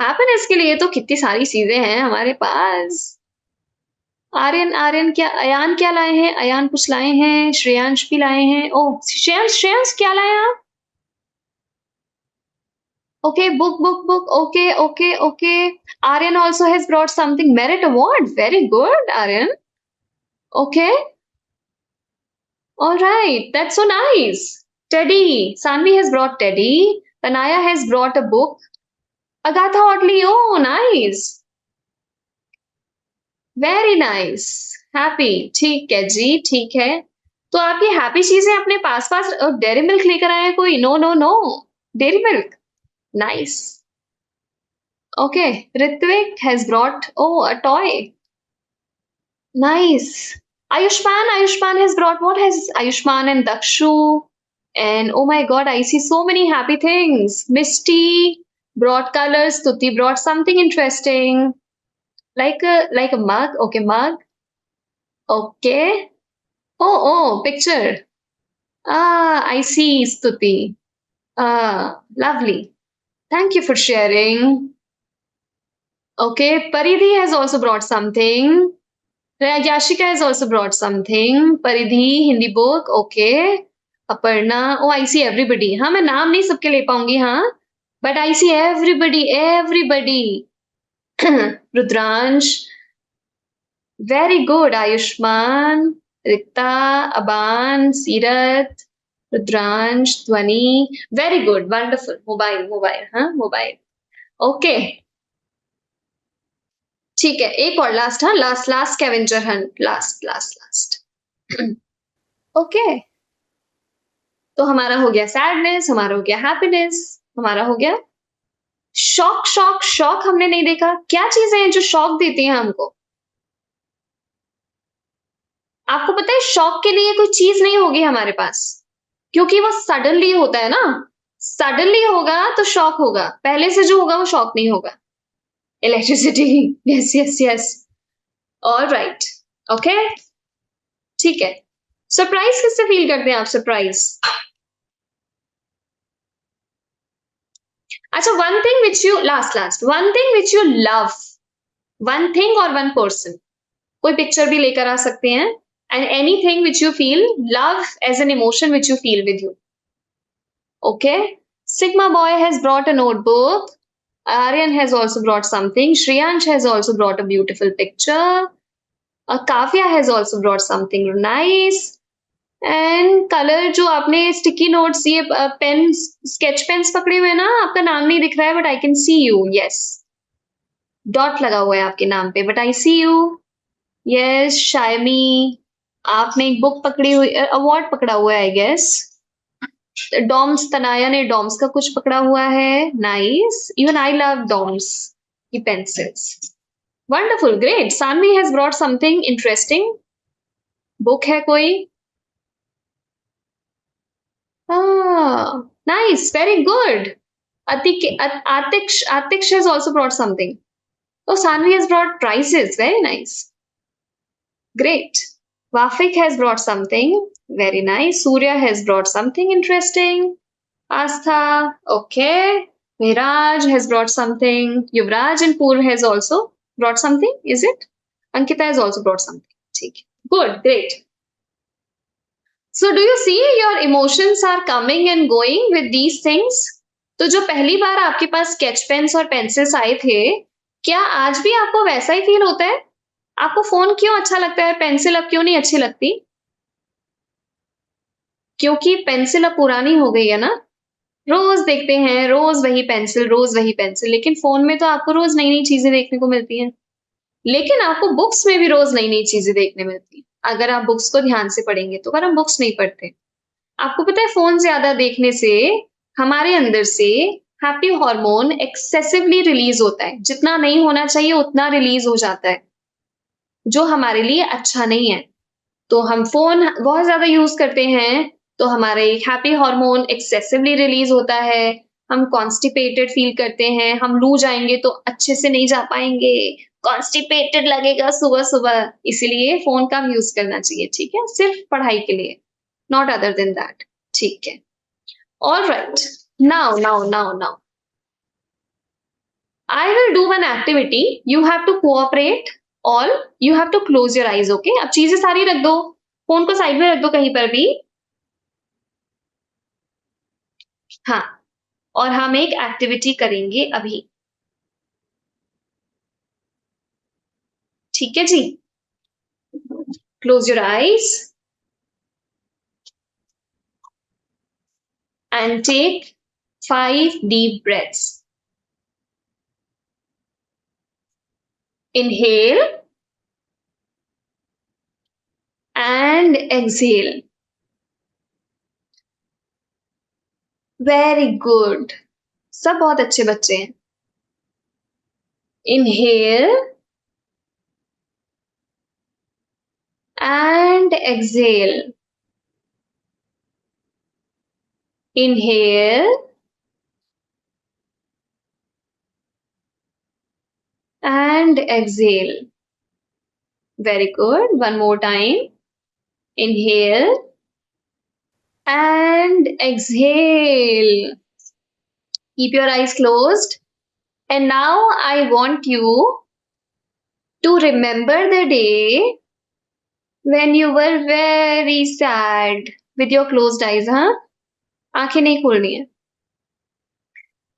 [SPEAKER 2] Happiness के लिए तो कितनी सारी चीजें हैं हमारे पास. आर्यन अयान क्या लाए हैं? अयान कुछ लाए हैं. श्रेयांश भी लाए हैं. ओह, श्रेयांश क्या लाए आप? Okay, book. Okay. Aryan also has brought something. Merit award. Very good, Aryan. Okay. All right. That's so nice. Teddy. Sanvi has brought Teddy. Tanaya has brought a book. Agatha Otley. Oh, nice. Very nice. Happy. ठीक है जी, ठीक है. तो आप ये happy चीजें अपने पास dairy milk लेकर आए हैं कोई? No. Dairy Milk. Nice. Okay, Ritvik has brought, a toy. Nice. Ayushman has brought, what has Ayushman and Dakshu? And oh my God, I see so many happy things. Misty brought colors. Tuti brought something interesting. Like a mug. Okay, mug. Okay. Oh, picture. I see, Stuti. Lovely. Thank you for sharing. Okay, Paridhi has also brought something. Yashika has also brought something. Paridhi, Hindi book. Okay. Aparna. Oh, I see everybody. हाँ, मैं नाम नहीं सबके ले पाऊंगी. हाँ, But I see everybody. Rudransh, very good. Ayushman, Rita, Aban, Sirat, Rudransh, Dhwani. Very good. Wonderful. Mobile, huh? Mobile. Okay. ठीक है, एक और लास्ट, हाँ, last scavenger Hunt, last. Okay, तो हमारा हो गया सैडनेस, हमारा हो गया हैप्पीनेस, हमारा हो गया शॉक हमने नहीं देखा. क्या चीजें हैं जो शॉक देती हैं हमको? आपको पता है शॉक के लिए कोई चीज नहीं होगी हमारे पास, क्योंकि वो सडनली होता है ना. सडनली होगा तो शॉक होगा, पहले से जो होगा वो शॉक नहीं होगा. Electricity. Yes. All right. Okay, ठीक है. सरप्राइज किससे फील करते हैं आप? सरप्राइज. अच्छा, one thing which you last one thing which you love. One thing और वन पर्सन. कोई पिक्चर भी लेकर आ सकते हैं. And anything which you feel love as an emotion which you feel with you. Okay. Sigma boy has brought a notebook. Aryan has also brought something. Shriyansh has also brought a beautiful picture. Kavya has also brought something nice. And colour जो आपने sticky notes, ये pen, sketch pens पकड़े हुए ना, आपका नाम नहीं दिख रहा है but I can see you. Yes, dot लगा हुआ है आपके नाम पे but I see you. Yes Shaymi, आपने एक बुक पकड़ी हुई, अवार्ड पकड़ा हुआ है आई गेस. डॉम्स, तनाया ने डॉम्स का कुछ पकड़ा हुआ है. Nice. Even I love Doms की pencils. Wonderful, great. Saanvi has brought something interesting. Book है कोई? Nice, very good. Atish has also brought something. Oh, Sanvi has brought prizes. Very nice. Great. Wafik has brought something. Very nice. Surya has brought something interesting. Astha, okay. Miraj has brought something. Yuvraj and Purv has also brought something. Is it? Ankita has also brought something. Good, great. So do you see your emotions are coming and going with these things? तो जो पहली बार आपके पास sketch pens और pencils आए थे, क्या आज भी आपको वैसा ही फील होता है? आपको फोन क्यों अच्छा लगता है, पेंसिल अब क्यों नहीं अच्छी लगती? क्योंकि पेंसिल अब पुरानी हो गई है ना. रोज देखते हैं, रोज वही पेंसिल, लेकिन फोन में तो आपको रोज नई नई चीजें देखने को मिलती हैं. लेकिन आपको बुक्स में भी रोज नई नई चीजें देखने मिलती हैं, अगर आप बुक्स को ध्यान से पढ़ेंगे तो. पर हम बुक्स नहीं पढ़ते. आपको पता है फोन ज्यादा देखने से हमारे अंदर से हैप्पी हार्मोन एक्सेसिवली रिलीज होता है. जितना नहीं होना चाहिए उतना रिलीज हो जाता है, जो हमारे लिए अच्छा नहीं है. तो हम फोन बहुत ज्यादा यूज करते हैं तो हमारे हैप्पी हार्मोन एक्सेसिवली रिलीज होता है. हम कॉन्स्टिपेटेड फील करते हैं. हम लू जाएंगे तो अच्छे से नहीं जा पाएंगे, कॉन्स्टिपेटेड लगेगा सुबह सुबह. इसीलिए फोन कम यूज करना चाहिए, ठीक है, सिर्फ पढ़ाई के लिए, not other than that. ठीक है. All right. Now. I will do one activity. You have to cooperate. All you have to close your eyes. Okay? अब चीजें सारी रख दो, फोन को साइड में रख दो कहीं पर भी. हाँ, और हम एक एक्टिविटी करेंगे अभी. ठीक है जी. Close your eyes and take 5 deep breaths. Inhale and exhale. Very good. सब बहुत अच्छे बच्चे हैं. Inhale and exhale. Inhale and exhale. Very good. One more time. Inhale and exhale. Keep your eyes closed. And now I want you to remember the day when you were very sad with your closed eyes, हाँ? आंखें नहीं खोलनी है.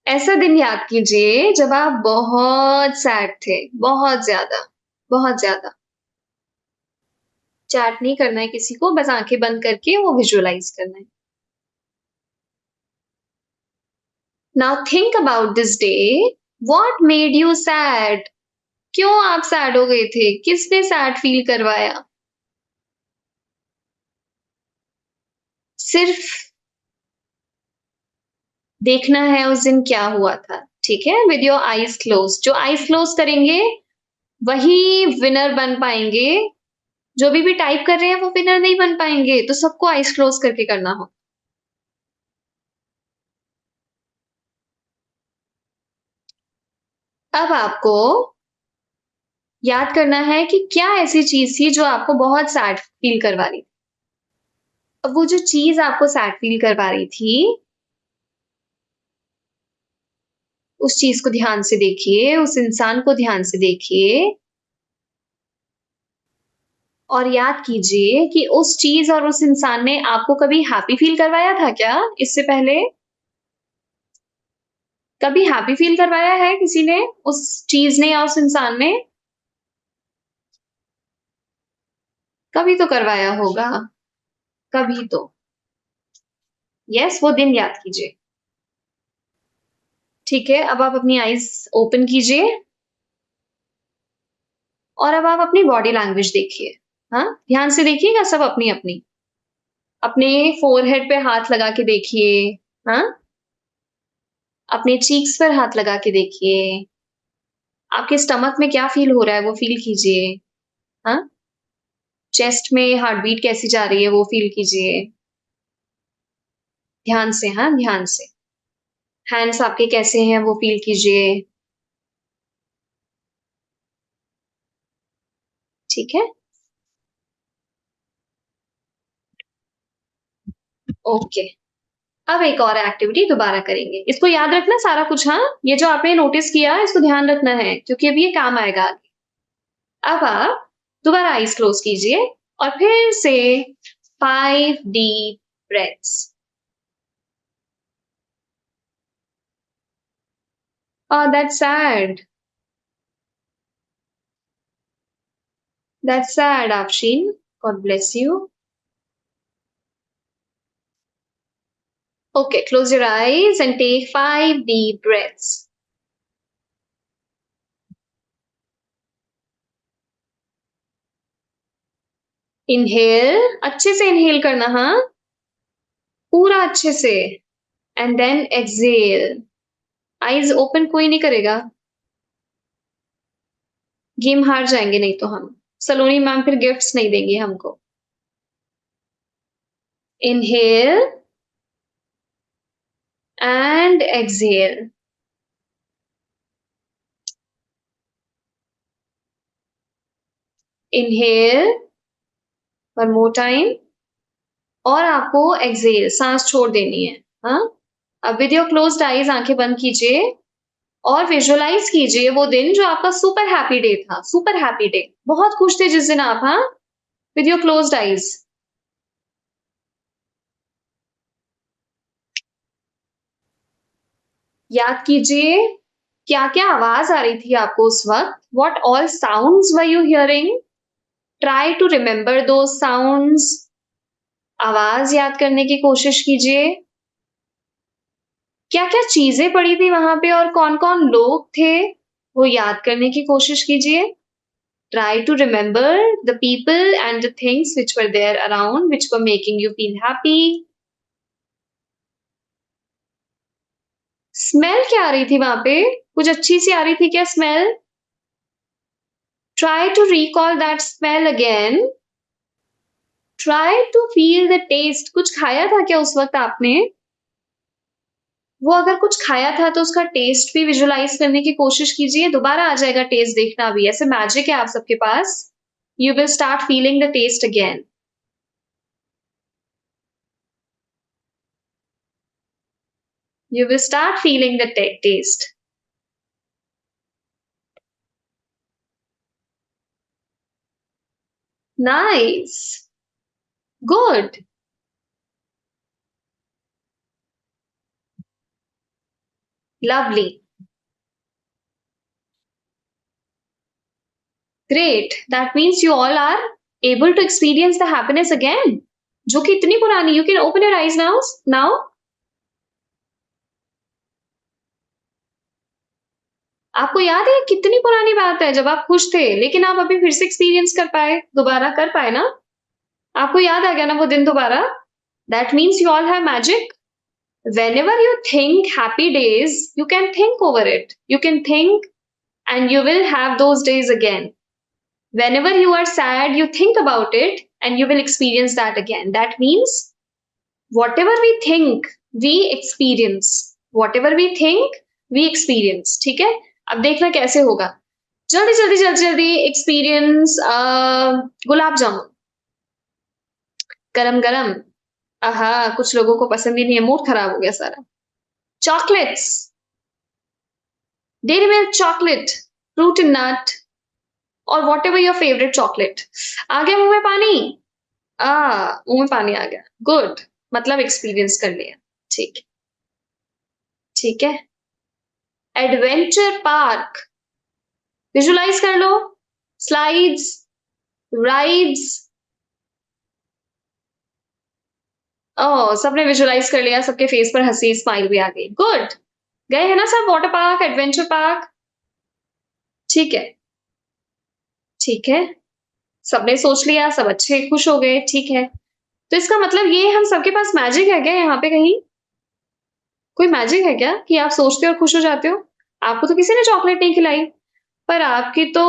[SPEAKER 2] ऐसा दिन याद कीजिए जब आप बहुत सैड थे, बहुत ज़्यादा, बहुत ज़्यादा। चैट नहीं करना है किसी को, बस आँखें बंद करके वो विजुअलाइज़ करना है। Now think about this day, what made you sad? क्यों आप सैड हो गए थे? किसने सैड फील करवाया? सिर्फ देखना है उस दिन क्या हुआ था, ठीक है? With your eyes closed. जो आईज़ क्लोज़ करेंगे, वही विनर बन पाएँगे। जो भी टाइप कर रहे हैं, वो विनर नहीं बन पाएँगे, तो सबको आईज़ क्लोज़ करके करना हो। अब आपको याद करना है कि क्या ऐसी चीज़ थी जो आपको बहुत सैड फील करवा रही थी। अब वो जो चीज़ आपको सैड फील करवा रही थी, उस चीज़ को ध्यान से देखिए, उस इंसान को ध्यान से देखिए और याद कीजिए कि उस चीज़ और उस इंसान ने आपको कभी हैप्पी फील करवाया था क्या इससे पहले? कभी हैप्पी फील करवाया है किसी ने, उस चीज़ ने या उस इंसान ने? कभी तो करवाया होगा, कभी तो। यस, वो दिन याद कीजिए। ठीक है, अब आप अपनी आईज़ ओपन कीजिए और अब आप अपनी बॉडी लैंग्वेज देखिए, हाँ? ध्यान से देखिएगा सब अपनी-अपनी। अपने फ़ोरहेड पे हाथ लगा के देखिए, हाँ? अपने चीक्स पर हाथ लगा के देखिए। आपके स्टमक में क्या फ़ील हो रहा है, वो फ़ील कीजिए, हाँ? चेस्ट में हार्ट बीट कैसी जा रही है, वो फ़ील कीजिए। ध्यान से, हाँ? ध्यान से। हैंड्स आपके कैसे हैं, वो फ़ील कीजिए, ठीक है? ओके। अब एक और एक्टिविटी दोबारा करेंगे। इसको याद रखना सारा कुछ, हाँ? ये जो आपने नोटिस किया, इसको ध्यान रखना है, क्योंकि अब ये काम आएगा आगे। अब आप दोबारा आईज़ क्लोज़ कीजिए और फिर से 5 deep breaths. Oh, that's sad. That's sad, Afshin. God bless you. Okay, close your eyes and take 5 deep breaths. Inhale, अच्छे से inhale करना, हाँ? पूरा अच्छे से। And then exhale. Eyes open कोई नहीं करेगा। गेम हार जाएँगे नहीं तो हम। सलोनी मैम फिर गिफ्ट्स नहीं देंगी हमको। Inhale and exhale. Inhale, one more time. और आपको exhale, सांस छोड़ देनी है, हाँ? अब विद योर क्लोज्ड आईज आंखें बंद कीजिए और विजुअलाइज कीजिए वो दिन जो आपका सुपर हैप्पी डे था, सुपर हैप्पी डे। बहुत खुश थे जिस दिन आप, हाँ? With your closed eyes. याद कीजिए क्या-क्या आवाज आ रही थी आपको उस वक्त? What all sounds were you hearing? Try to remember those sounds. आवाज याद करने की कोशिश कीजिए। क्या-क्या चीजें पड़ी थी वहां पे और कौन-कौन लोग थे, वो याद करने की कोशिश कीजिए। Try to remember the people and the things which were there around, which were making you feel happy. Smell क्या आ रही थी वहां पे? कुछ अच्छी सी आ रही थी क्या smell? Try to recall that smell again. Try to feel the taste. कुछ खाया था क्या उस वक्त आपने? वो अगर कुछ खाया था तो उसका टेस्ट भी विजुअलाइज करने की कोशिश कीजिए। दोबारा आ जाएगा टेस्ट देखना भी। ऐसे मैजिक है आप सबके पास। You will start feeling the taste again. You will start feeling the taste. Nice. Good. Lovely. Great. That means you all are able to experience the happiness again. जो कि इतनी पुरानी. You can open your eyes now. Now. आपको याद है कितनी पुरानी बात है जब आप खुश थे, लेकिन आप अभी फिर से एक्सपीरियंस कर पाए, दोबारा कर पाए ना? आपको याद आ गया ना वो दिन दोबारा? That means you all have magic. Whenever you think happy days, you can think over it. You can think and you will have those days again. Whenever you are sad, you think about it and you will experience that again. That means whatever we think, we experience. Whatever we think, we experience. ठीक है? अब देखना कैसे होगा. जल्दी जल्दी जल्दी जल्दी एक्सपीरियंस गुलाब जामुन. गरम गरम. आहा, कुछ लोगों को पसंद ही नहीं है, मूड खराब हो गया सारा. Chocolates. Dairy Milk chocolate, fruit and nut, और whatever your favourite chocolate. आ गया मुंह में पानी. मुंह में पानी आ गया. गुड. मतलब एक्सपीरियंस कर लिया. ठीक. ठीक है. Adventure park. विजुलाइज कर लो. Slides, rides. सबने विजुलाइज कर लिया. सबके फेस पर हंसी, स्माइल भी आ गई. गुड. गए हैं ना सब वाटर पार्क, एडवेंचर पार्क. ठीक है. ठीक है. सबने सोच लिया, सब अच्छे खुश हो गए. ठीक है. तो इसका मतलब ये हम सबके पास मैजिक है क्या यहाँ पे कहीं? कोई मैजिक है क्या कि आप सोचते हो और खुश हो जाते हो? आपको तो किसी ने चॉकलेट नहीं खिलाई, पर आपकी तो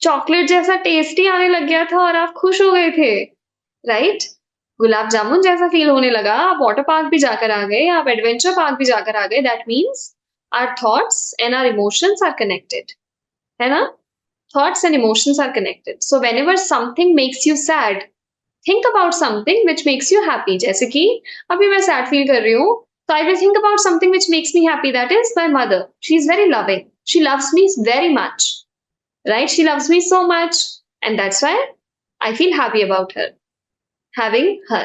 [SPEAKER 2] चॉकलेट जैसा टेस्ट ही आने लग गया था और आप खुश हो गए थे, राइट? गुलाब जामुन जैसा फील होने लगा. आप वाटर पार्क भी जाकर आ गए, आप एडवेंचर पार्क भी जाकर आ गए. That means our thoughts and our emotions are connected, है ना? Thoughts and emotions are connected. So whenever something makes you sad, think about something which makes you happy. जैसे कि अभी मैं sad feel कर रही हूँ, so I will think about something which makes me happy. That is my mother. She is very loving. She loves me very much, right? She loves me so much, and that's why I feel happy about her, having her.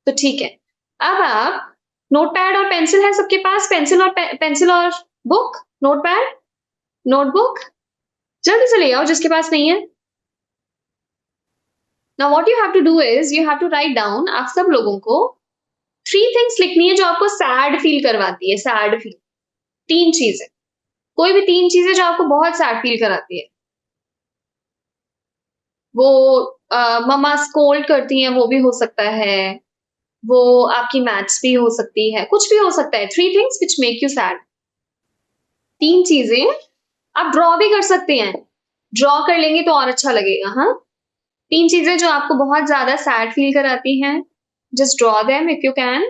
[SPEAKER 2] तो ठीक है. अब आप notepad और pencil है सबके पास? Pencil और book, notepad, notebook. जल्दी से ले आओ जिसके पास नहीं है. Now what you have to do is you have to write down. आप सब लोगों को 3 things लिखनी है जो आपको सैड फील करवाती है. Sad feel. 3 चीजें. कोई भी 3 चीजें जो आपको बहुत सैड फील कराती है. वो मम्मा स्कोल्ड करती हैं, वो भी हो सकता है. वो आपकी मैथ्स भी हो सकती है, कुछ भी हो सकता है. 3 things which make you sad. 3 चीजें. आप ड्रॉ भी कर सकते हैं. ड्रॉ कर लेंगे तो और अच्छा लगेगा. हाँ, 3 चीजें जो आपको बहुत ज्यादा सैड फील कराती हैं. Just draw them if you can.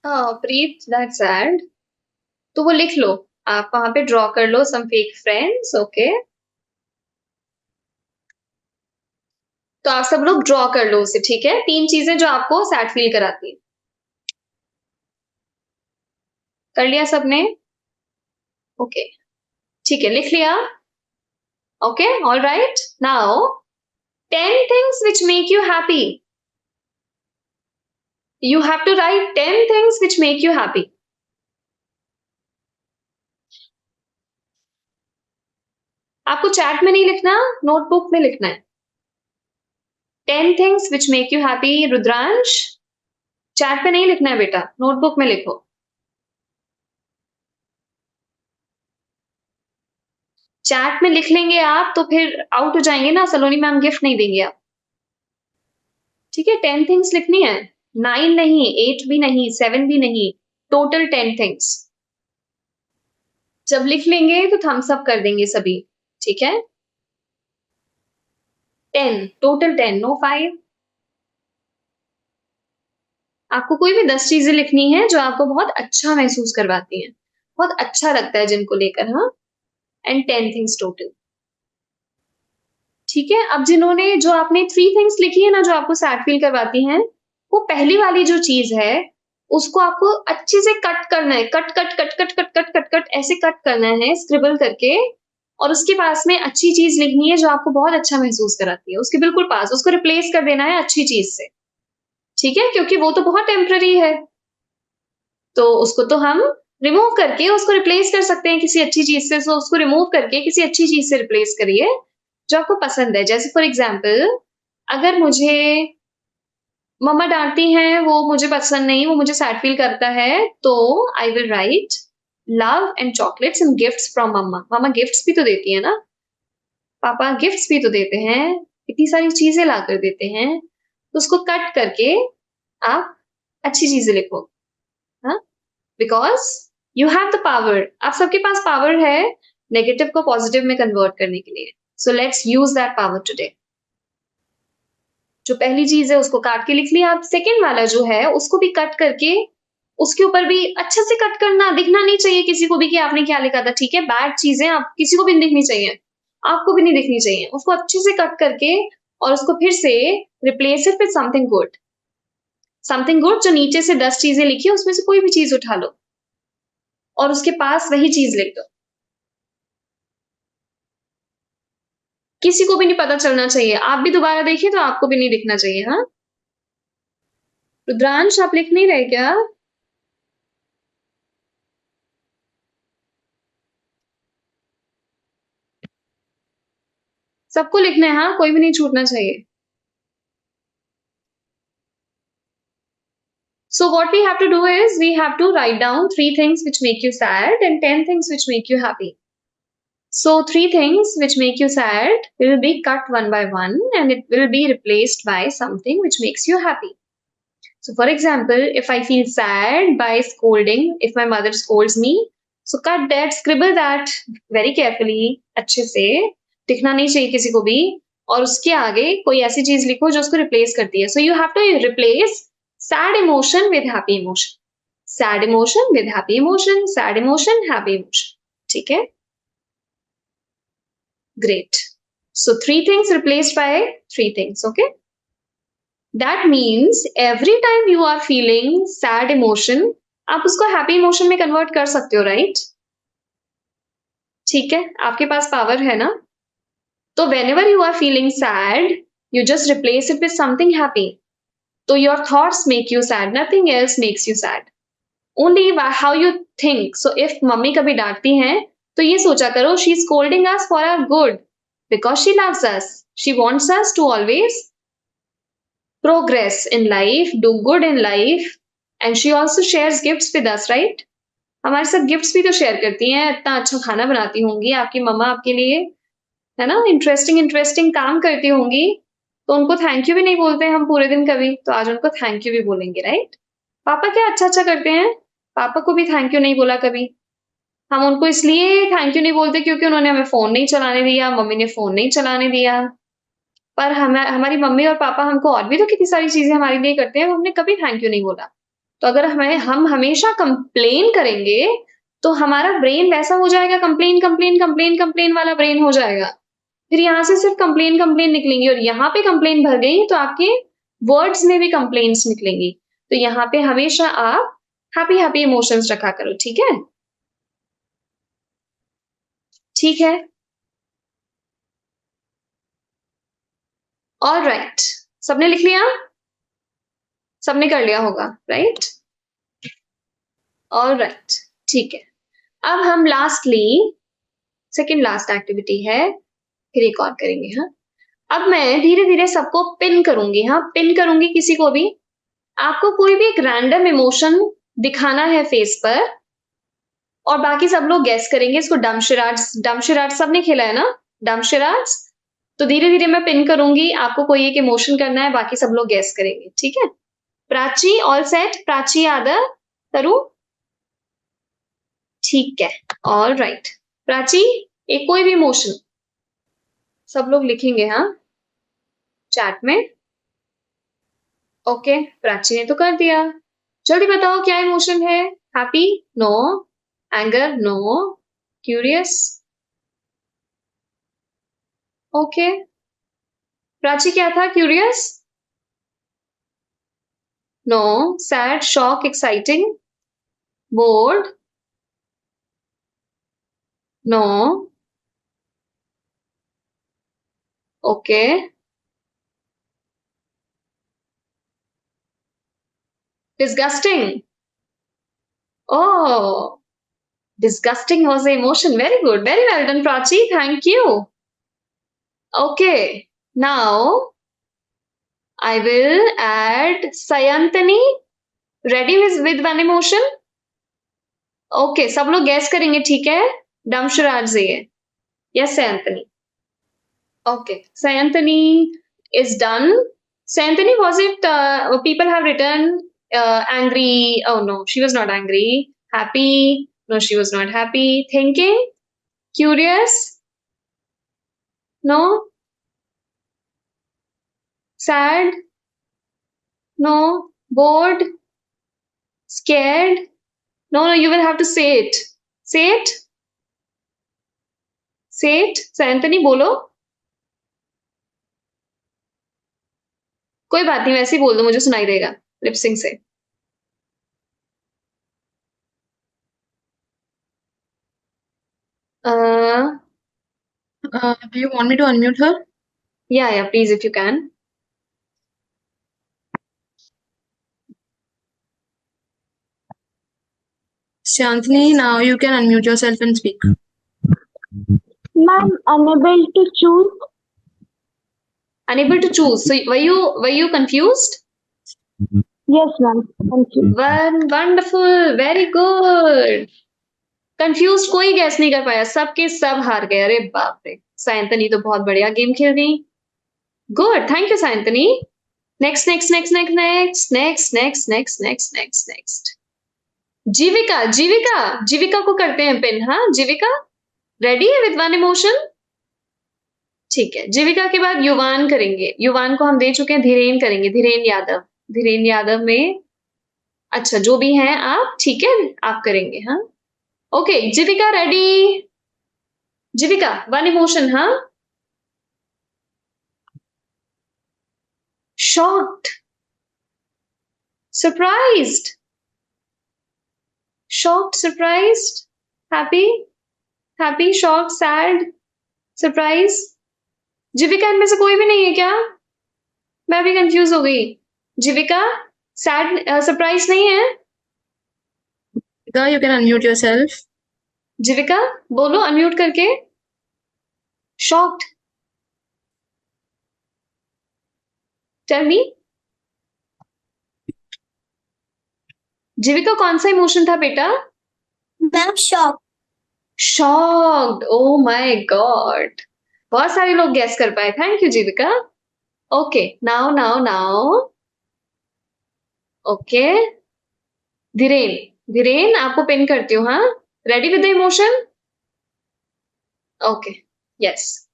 [SPEAKER 2] Preet, that's sad. तो वो लिख लो. आप वहां पे ड्रॉ कर लो सम फेक फ्रेंड्स. ओके, तो आप सब लोग ड्रॉ कर लो उसे. ठीक है. 3 चीजें जो आपको सैड फील कराती है. कर लिया सबने? ओके. ठीक है, लिख लिया. Okay, all right. Now 10 things which make you happy. You have to write 10 things which make you happy. आपको चैट में नहीं लिखना, नोटबुक में लिखना है. 10 things which make you happy. Rudransh, chat पे नहीं लिखना है बेटा, नोटबुक में लिखो. चैट में लिख लेंगे आप तो फिर आउट हो जाएंगे ना, सलोनी मैम गिफ्ट नहीं देंगे आप. ठीक है. 10 थिंग्स लिखनी है. 9 नहीं, 8 भी नहीं, 7 भी नहीं, टोटल 10 थिंग्स. जब लिख लेंगे तो थम्स अप कर देंगे सभी. ठीक है. 10, टोटल 10, नो 5. आपको कोई भी 10 चीजें लिखनी है जो आपको बहुत अच्छा महसूस करवाती हैं, बहुत अच्छा लगता है जिनको लेकर. हाँ, एंड 10 थिंग्स टोटल. ठीक है. अब जिन्होंने, जो आपने 3 थिंग्स लिखी है ना जो आपको सैड फील करवाती हैं, वो पहली वाली जो चीज है उसको आपको अच्छे से कट करना है. Cut cut cut cut cut cut cut cut ऐसे कट करना है, स्क्रिबल करके. और उसके पास में अच्छी चीज लिखनी है जो आपको बहुत अच्छा महसूस कराती है. उसके बिल्कुल पास उसको रिप्लेस कर देना है अच्छी चीज से. ठीक है, क्योंकि वो तो बहुत टेम्पररी है. तो उसको तो हम रिमूव करके उसको रिप्लेस कर सकते हैं किसी अच्छी चीज से। सो उसको रिमूव करके किसी अच्छी चीज से रिप्लेस करिए जो आपको पसंद है। जैसे फॉर एग्जाम्पल, अगर मुझे मम्मा डांटती हैं, वो मुझे पसंद नहीं, वो मुझे सैड फील करता है, तो I will write love and chocolates and gifts from mamma. Mamma gifts भी तो देती है ना, पापा गिफ्ट्स भी तो देते हैं, इतनी सारी चीजें ला कर देते हैं। तो उसको कट करके आप अच्छी चीजें लिखो। हाँ, because you have the power, आप सबके पास पावर है नेगेटिव को पॉजिटिव में कन्वर्ट करने के लिए। So let's use that power today. जो पहली चीज है उसको काट के लिख लिया। आप सेकेंड वाला जो है उसको भी कट करके, उसके ऊपर भी अच्छे से कट करना, दिखना नहीं चाहिए किसी को भी कि आपने क्या लिखा था। ठीक है, बैड चीजें आप किसी को भी नहीं दिखनी चाहिए, आपको भी नहीं दिखनी चाहिए। उसको अच्छे से कट करके और उसको फिर से replace it with something good. Something good, जो नीचे से 10 चीजें लिखी है उसमें से कोई भी चीज उठा लो और उसके पास वही चीज लिख दो। किसी को भी नहीं पता चलना चाहिए, आप भी दोबारा देखिए तो आपको भी नहीं दिखना चाहिए। हाँ, रुद्रांश आप लिख नहीं रहे क्या? सबको लिखना है, हाँ, कोई भी नहीं छूटना चाहिए। So what we have to do is we have to write down 3 things which make you sad and 10 things which make you happy. So 3 things which make you sad will be cut one by one and it will be replaced by something which makes you happy. So for example, if I feel sad by scolding, if my mother scolds me, so cut that, scribble that very carefully, अच्छे से, दिखना नहीं चाहिए किसी को भी, और उसके आगे कोई ऐसी चीज लिखो जो उसको रिप्लेस करती है। So you have to replace sad emotion with happy emotion, sad emotion with happy emotion, sad emotion, happy emotion. ठीक है? Great. So 3 things replaced by 3 things, okay? That means every time you are feeling sad emotion, आप उसको happy emotion में convert कर सकते हो, right? ठीक है, आपके पास power है ना? तो whenever you are feeling sad, you just replace it with something happy. So your thoughts make you sad, nothing else makes you sad. Only how you think. So if mummy कभी डांटती हैं, तो ये सोचा करो, she is scolding us for our good because she loves us. She wants us to always progress in life, do good in life, and she also shares gifts with us, right? हमारे साथ gifts भी तो share करती हैं, इतना अच्छा खाना बनाती होंगी आपकी मम्मा आपके लिए, है ना? इंटरेस्टिंग इंटरेस्टिंग काम करती होंगी, तो उनको थैंक यू भी नहीं बोलते हम पूरे दिन कभी, तो आज उनको थैंक यू भी बोलेंगे, राइट? पापा क्या अच्छा अच्छा करते हैं, पापा को भी थैंक यू नहीं बोला कभी। हम उनको इसलिए थैंक यू नहीं बोलते क्योंकि उन्होंने हमें फोन नहीं चलाने दिया, मम्मी ने फोन नहीं चलाने दिया। पर हमारी मम्मी और पापा हमको और भी तो कितनी सारी चीजें हमारे लिए करते हैं, हमने कभी थैंक यू नहीं बोला। तो अगर हम हमेशा कंप्लेन करेंगे तो हमारा ब्रेन वैसा हो जाएगा, कंप्लेन कंप्लेन कंप्लेन कंप्लेन वाला ब्रेन हो जाएगा। फिर यहाँ से सिर्फ कंप्लेन कंप्लेन निकलेंगी और यहाँ पे कंप्लेन भर गई तो आपके वर्ड्स में भी कंप्लेन्स निकलेंगी। तो यहाँ पे हमेशा आप हैप्पी हैप्पी इमोशंस रखा करो, ठीक है? ठीक है, ऑल राइट, सबने लिख लिया? सबने कर लिया होगा, राइट? ऑल राइट, ठीक है। अब हम लास्टली सेकेंड लास्ट एक्टिविटी है, फिर एक और करेंगे। हाँ, अब मैं धीरे धीरे सबको पिन करूंगी। हाँ, पिन करूंगी किसी को भी। आपको कोई भी एक रैंडम इमोशन दिखाना है फेस पर और बाकी सब लोग गेस करेंगे इसको। डमशराट सबने खेला है ना, डमशराट? तो धीरे धीरे मैं पिन करूंगी, आपको कोई एक इमोशन करना है, बाकी सब लोग गेस करेंगे, ठीक है? Prachi all set? प्राची आदर करूं? ठीक है, ऑल राइट। प्राची, एक कोई भी इमोशन सब लोग लिखेंगे, हाँ, चैट में। ओके, प्राची ने तो कर दिया। जल्दी बताओ क्या इमोशन है? Happy? No. Anger? No. Curious? Okay, Prachi क्या था? Curious? No. Sad? Shock? Exciting? Bored? No. Okay, disgusting? Oh, disgusting was the emotion. Very good. Very well done, Prachi. Thank you. Okay, now I will add Sayantani. Ready with one emotion? Okay, सब लोग guess करेंगे, ठीक है? Damshuraj जी है. Yes, Sayantani. Okay, Sayantani is done. Sayantani, was it people have written angry? Oh no, she was not angry. Happy? No, she was not happy. Thinking? Curious? No. Sad? No. Bored? Scared? No, you will have to say it. Say it. Say it. Sayantani, बोलो. कोई बात नहीं, वैसे ही बोल दो, मुझे सुनाई देगा लिपसिंग से. Uh,
[SPEAKER 1] Do you want me to unmute her?
[SPEAKER 2] yeah, please, if you can.
[SPEAKER 1] Shantini, now you can unmute yourself and speak.
[SPEAKER 3] Ma'am, unable to choose.
[SPEAKER 2] Unable to choose. So were you confused?
[SPEAKER 3] Yes, ma'am. Thank you.
[SPEAKER 2] Wonderful, very good. Confused कोई gas नहीं कर पाया, सबके सब हार गए. अरे बाप रे, सायंतनी तो बहुत बढ़िया गेम खेल गई. Good, thank you, Sayantani. Next. जीविका को करते हैं पिन. हाँ, जीविका रेडी है विद वन इमोशन? ठीक है, जीविका के बाद युवान करेंगे. युवान को हम दे चुके हैं, धीरेन करेंगे. धीरेन यादव में अच्छा जो भी हैं आप, ठीक है, आप करेंगे. हाँ, ओके. जीविका रेडी? जीविका वन इमोशन. हाँ, shocked, surprised, happy, shocked, sad, surprise. जीविका इनमें से कोई भी नहीं है क्या? मैं भी कंफ्यूज हो गई. जीविका सैड सरप्राइज नहीं है?
[SPEAKER 1] You can unmute yourself.
[SPEAKER 2] जीविका बोलो अनम्यूट करके. shocked. Tell me. जीविका कौन सा इमोशन था बेटा?
[SPEAKER 3] Ma'am,
[SPEAKER 2] shocked. Oh my god. बहुत सारे लोग गैस कर पाए. Thank you Jeevika. Okay, now okay. Dhiren आपको पिन करती हूँ. हाँ, ready with the emotion? Okay, yes.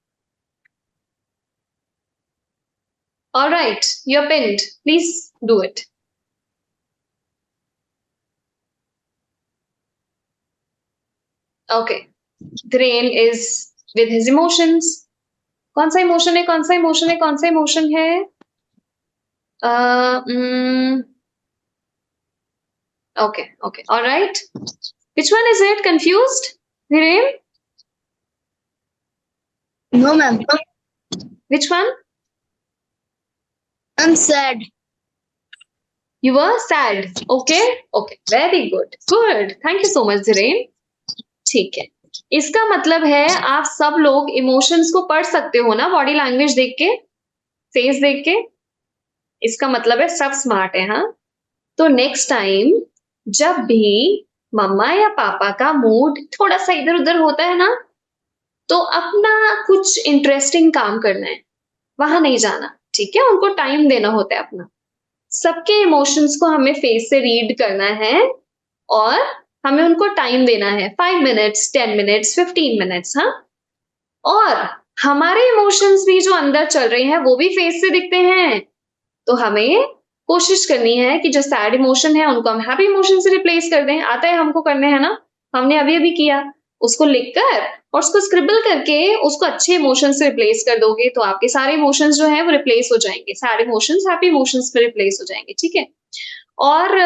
[SPEAKER 2] All right, you're pinned. Please do it. Okay. Dhiren is with his emotions. कौन सा इमोशन है? Okay. All right. Which one is it? Confused? Dhiren?
[SPEAKER 3] No, ma'am.
[SPEAKER 2] Which one?
[SPEAKER 3] I'm sad.
[SPEAKER 2] You were sad. Okay. Very good. Thank you so much, Dhiren. ठीक है. इसका मतलब है आप सब लोग इमोशंस को पढ़ सकते हो ना, बॉडी लैंग्वेज देख के, फेस देख के. इसका मतलब है सब स्मार्ट है. हाँ, तो नेक्स्ट टाइम जब भी मम्मा या पापा का मूड थोड़ा सा इधर उधर होता है ना, तो अपना कुछ इंटरेस्टिंग काम करना है, वहां नहीं जाना. ठीक है, उनको टाइम देना होता है अपना. सबके इमोशंस को हमें फेस से रीड करना है और हमें उनको टाइम देना है. 5 मिनट्स, 10 मिनट्स, 15 मिनट्स. हाँ, और हमारे इमोशंस भी जो अंदर चल रहे हैं वो भी फेस से दिखते हैं. तो हमें कोशिश करनी है कि जो सैड इमोशन है उनको हम हैप्पी इमोशन से रिप्लेस कर दें. आता है हमको करने, है ना? हमने अभी किया. उसको लिखकर और उसको स्क्रिबल करके उसको अच्छे इमोशन से रिप्लेस कर दोगे तो आपके सारे इमोशंस जो है वो रिप्लेस हो जाएंगे. सैड इमोशंस हैप्पी इमोशंस में रिप्लेस हो जाएंगे. ठीक है, और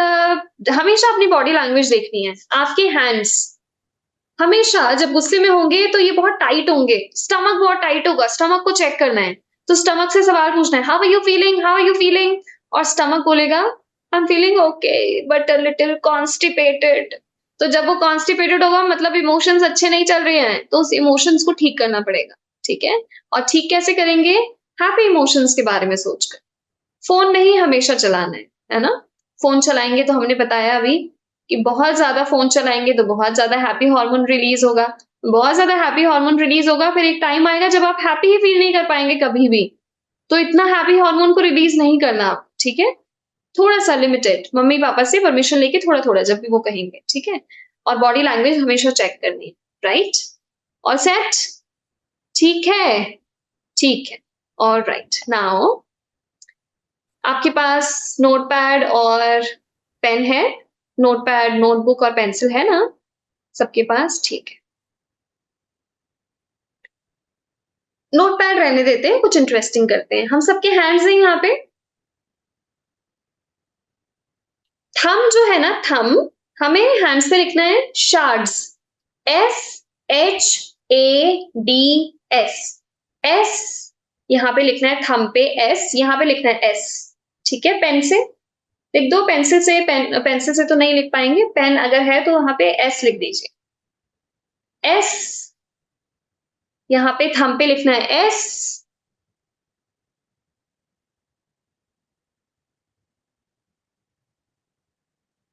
[SPEAKER 2] हमेशा अपनी बॉडी लैंग्वेज देखनी है. आपके हैंड्स हमेशा जब गुस्से में होंगे तो ये बहुत टाइट होंगे, स्टमक बहुत टाइट होगा. स्टमक को चेक करना है, तो स्टमक से सवाल पूछना है, हाउ आर यू फीलिंग? और स्टमक बोलेगा, I am feeling okay but a little constipated. तो जब वो कॉन्स्टिपेटेड होगा मतलब इमोशंस अच्छे नहीं चल रहे हैं, तो उस इमोशंस को ठीक करना पड़ेगा, ठीक है? और ठीक कैसे करेंगे? हैप्पी इमोशंस के बारे में सोचकर। फोन नहीं हमेशा चलाना है ना? फोन चलाएंगे तो हमने बताया अभी कि बहुत ज्यादा फोन चलाएंगे तो बहुत ज्यादा हैप्पी हार्मोन रिलीज होगा, बहुत ज्यादा हैप्पी हार्मोन रिलीज होगा, फिर एक टाइम आएगा जब आप हैप्पी ही फील नहीं कर पाएंगे कभी भी। तो इतना हैप्पी हार्मोन को रिलीज नहीं करना आप, ठीक है? थोड़ा सा लिमिटेड, मम्मी पापा से परमिशन लेके थोड़ा थोड़ा जब भी वो कहेंगे, ठीक है? और बॉडी लैंग्वेज हमेशा चेक करनी है, राइट? और सेट, ठीक है, ठीक है, ऑल राइट। नाउ आपके पास नोटपैड और पेन है, नोटपैड, नोटबुक और पेंसिल है ना सबके पास? ठीक है, नोटपैड रहने देते हैं, कुछ इंटरेस्टिंग करते हैं। हम सबके हैंड्स हैं यहाँ पे। थम जो है ना, थम, हमें हैंड्स पे लिखना है शार्ड्स, SHADS, एस यहाँ पे लिखना है, थम पे एस, यहाँ पे लिखना है एस, ठीक है? पेन से लिख दो, पेंसिल से, पेंसिल से तो नहीं लिख पाएंगे, पेन अगर है तो वहां पे एस लिख दीजिए, एस, यहाँ पे थम पे लिखना है एस,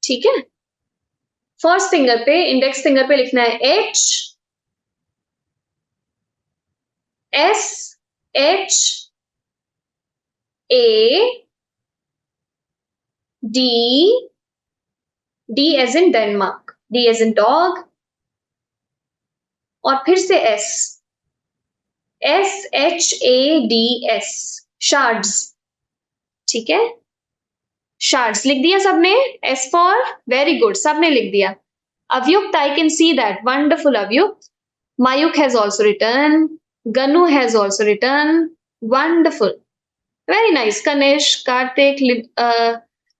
[SPEAKER 2] ठीक है? फर्स्ट फिंगर पे, इंडेक्स फिंगर पे लिखना है H, SHAD, D as in Denmark, D as in dog, और फिर से S, SHADS, शार्ड्स, ठीक है? शार्ड्स लिख दिया सबने? S फॉर वेरी गुड, सबने लिख दिया। अवयुक्त, I can see that, wonderful Avyukt. Mayuk has also written, Ganu has also written, wonderful, very nice. Kanish, Karthik,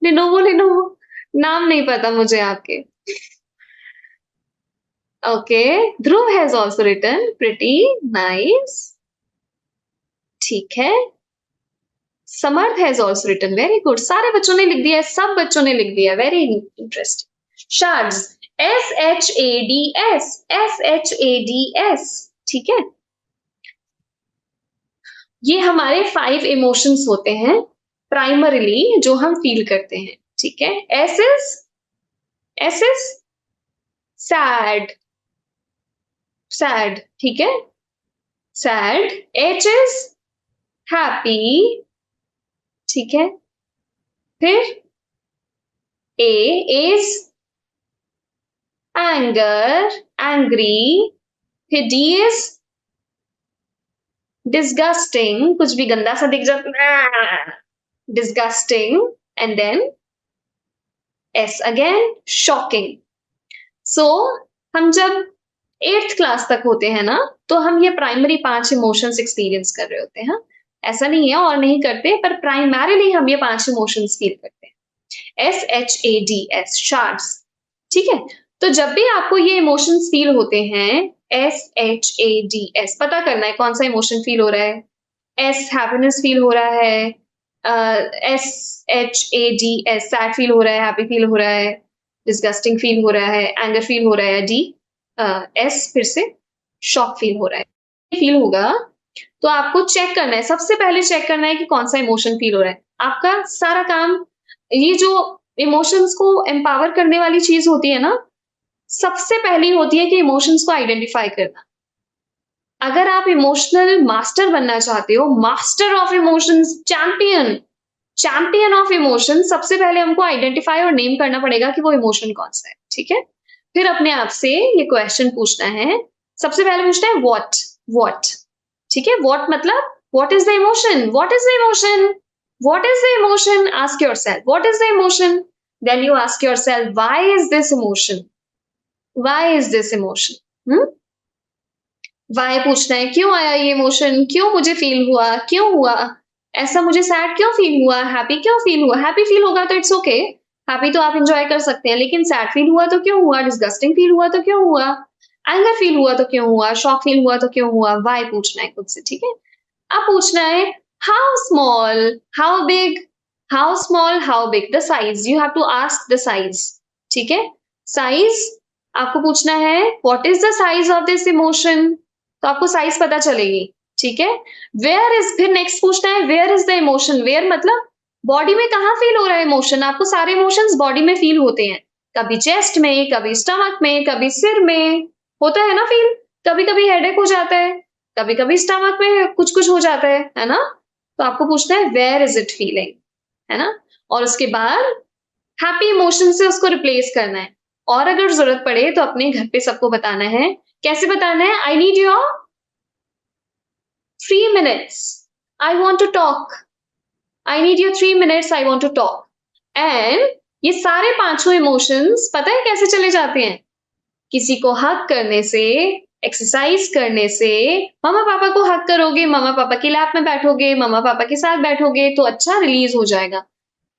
[SPEAKER 2] Lenovo, नाम नहीं पता मुझे आपके। Okay, Dhruv has also written, pretty nice, ठीक है? Samarth has also written, very good, सारे बच्चों ने लिख दिया, सब बच्चों ने लिख दिया, very interesting. Shards, SHADS, SHADS, ठीक है? ये हमारे 5 इमोशंस होते हैं प्राइमरीली जो हम फील करते हैं, ठीक है? S is sad, sad, ठीक है? sad, H is happy, ठीक है? फिर A is anger, angry, फिर D is disgusting, कुछ भी गंदा सा दिख जाता, disgusting, and then S again, shocking. So हम जब 8th क्लास तक होते हैं ना, तो हम ये प्राइमरी 5 इमोशंस एक्सपीरियंस कर रहे होते हैं। ऐसा नहीं है और नहीं करते, पर प्राइमरीली हम ये 5 इमोशंस फील करते हैं, SHADS, शार्ड्स, ठीक है? तो जब भी आपको ये इमोशंस फील होते हैं, SHADS, पता करना है कौन सा इमोशन फील हो रहा है। S हैप्पीनेस फील हो रहा है, SHADS सैड फील हो रहा है, हैप्पी फील हो रहा है, डिस्गस्टिंग फील हो रहा है, एंगर फील हो रहा है, D, S फिर से शॉक फील हो रहा है। फील होगा तो आपको चेक करना है, सबसे पहले चेक करना है कि कौन सा इमोशन फील हो रहा है। आपका सारा काम, ये जो इमोशंस को एम्पावर करने वाली चीज होती है ना, सबसे पहली होती है कि इमोशंस को आइडेंटिफाई करना। अगर आप इमोशनल मास्टर बनना चाहते हो, master of emotions, champion of emotion, सबसे पहले हमको आइडेंटिफाई और नेम करना पड़ेगा कि वो इमोशन कौन सा है, ठीक है? फिर अपने आप से ये क्वेश्चन पूछना है, सबसे पहले पूछना है व्हाट, ठीक है? व्हाट मतलब what is the emotion, what is the emotion, what is the emotion, ask yourself what is the emotion, then you ask yourself why is this emotion, why is this emotion, why पूछना है, क्यों आया ये emotion, क्यों मुझे feel हुआ, क्यों हुआ ऐसा, मुझे सैड क्यों फील हुआ, हैप्पी क्यों फील हुआ, हैप्पी फील होगा तो इट्स ओके, हैप्पी तो आप एंजॉय कर सकते हैं, लेकिन सैड फील हुआ तो क्यों हुआ, डिस्गस्टिंग फील हुआ तो क्यों हुआ, एंगर फील हुआ तो क्यों हुआ, शॉक फील हुआ तो क्यों हुआ, व्हाई पूछना है खुद से, ठीक है? अब पूछना है how small, how big, how small, how big, the size, you have to ask the size, ठीक है? साइज आपको पूछना है what is the size of this emotion, तो आपको साइज पता चलेगी, ठीक है। वेयर इज, फिर नेक्स्ट पूछना है where is the emotion, where मतलब बॉडी में कहाँ फील हो रहा है इमोशन, आपको सारे इमोशंस बॉडी में फील होते हैं, कभी चेस्ट में, कभी स्टमक में, कभी सिर में, होता है ना फील, कभी कभी हेडेक हो जाता है, कभी कभी स्टमक में कुछ कुछ हो जाता है ना। तो आपको पूछना है वेयर इज इट फीलिंग, है ना। और उसके बाद हैप्पी इमोशन से उसको रिप्लेस करना है, और अगर जरूरत पड़े तो अपने घर पे सबको बताना है। कैसे बताना है, आई need your 3 minutes, I want to talk, I need your 3 minutes, I want to talk. And ये सारे पांचों इमोशंस पता है कैसे चले जाते हैं, किसी को हक करने से, एक्सरसाइज करने से, मम्मा पापा को हक करोगे, मम्मा पापा की लैप में बैठोगे, मम्मा पापा के साथ बैठोगे तो अच्छा रिलीज हो जाएगा,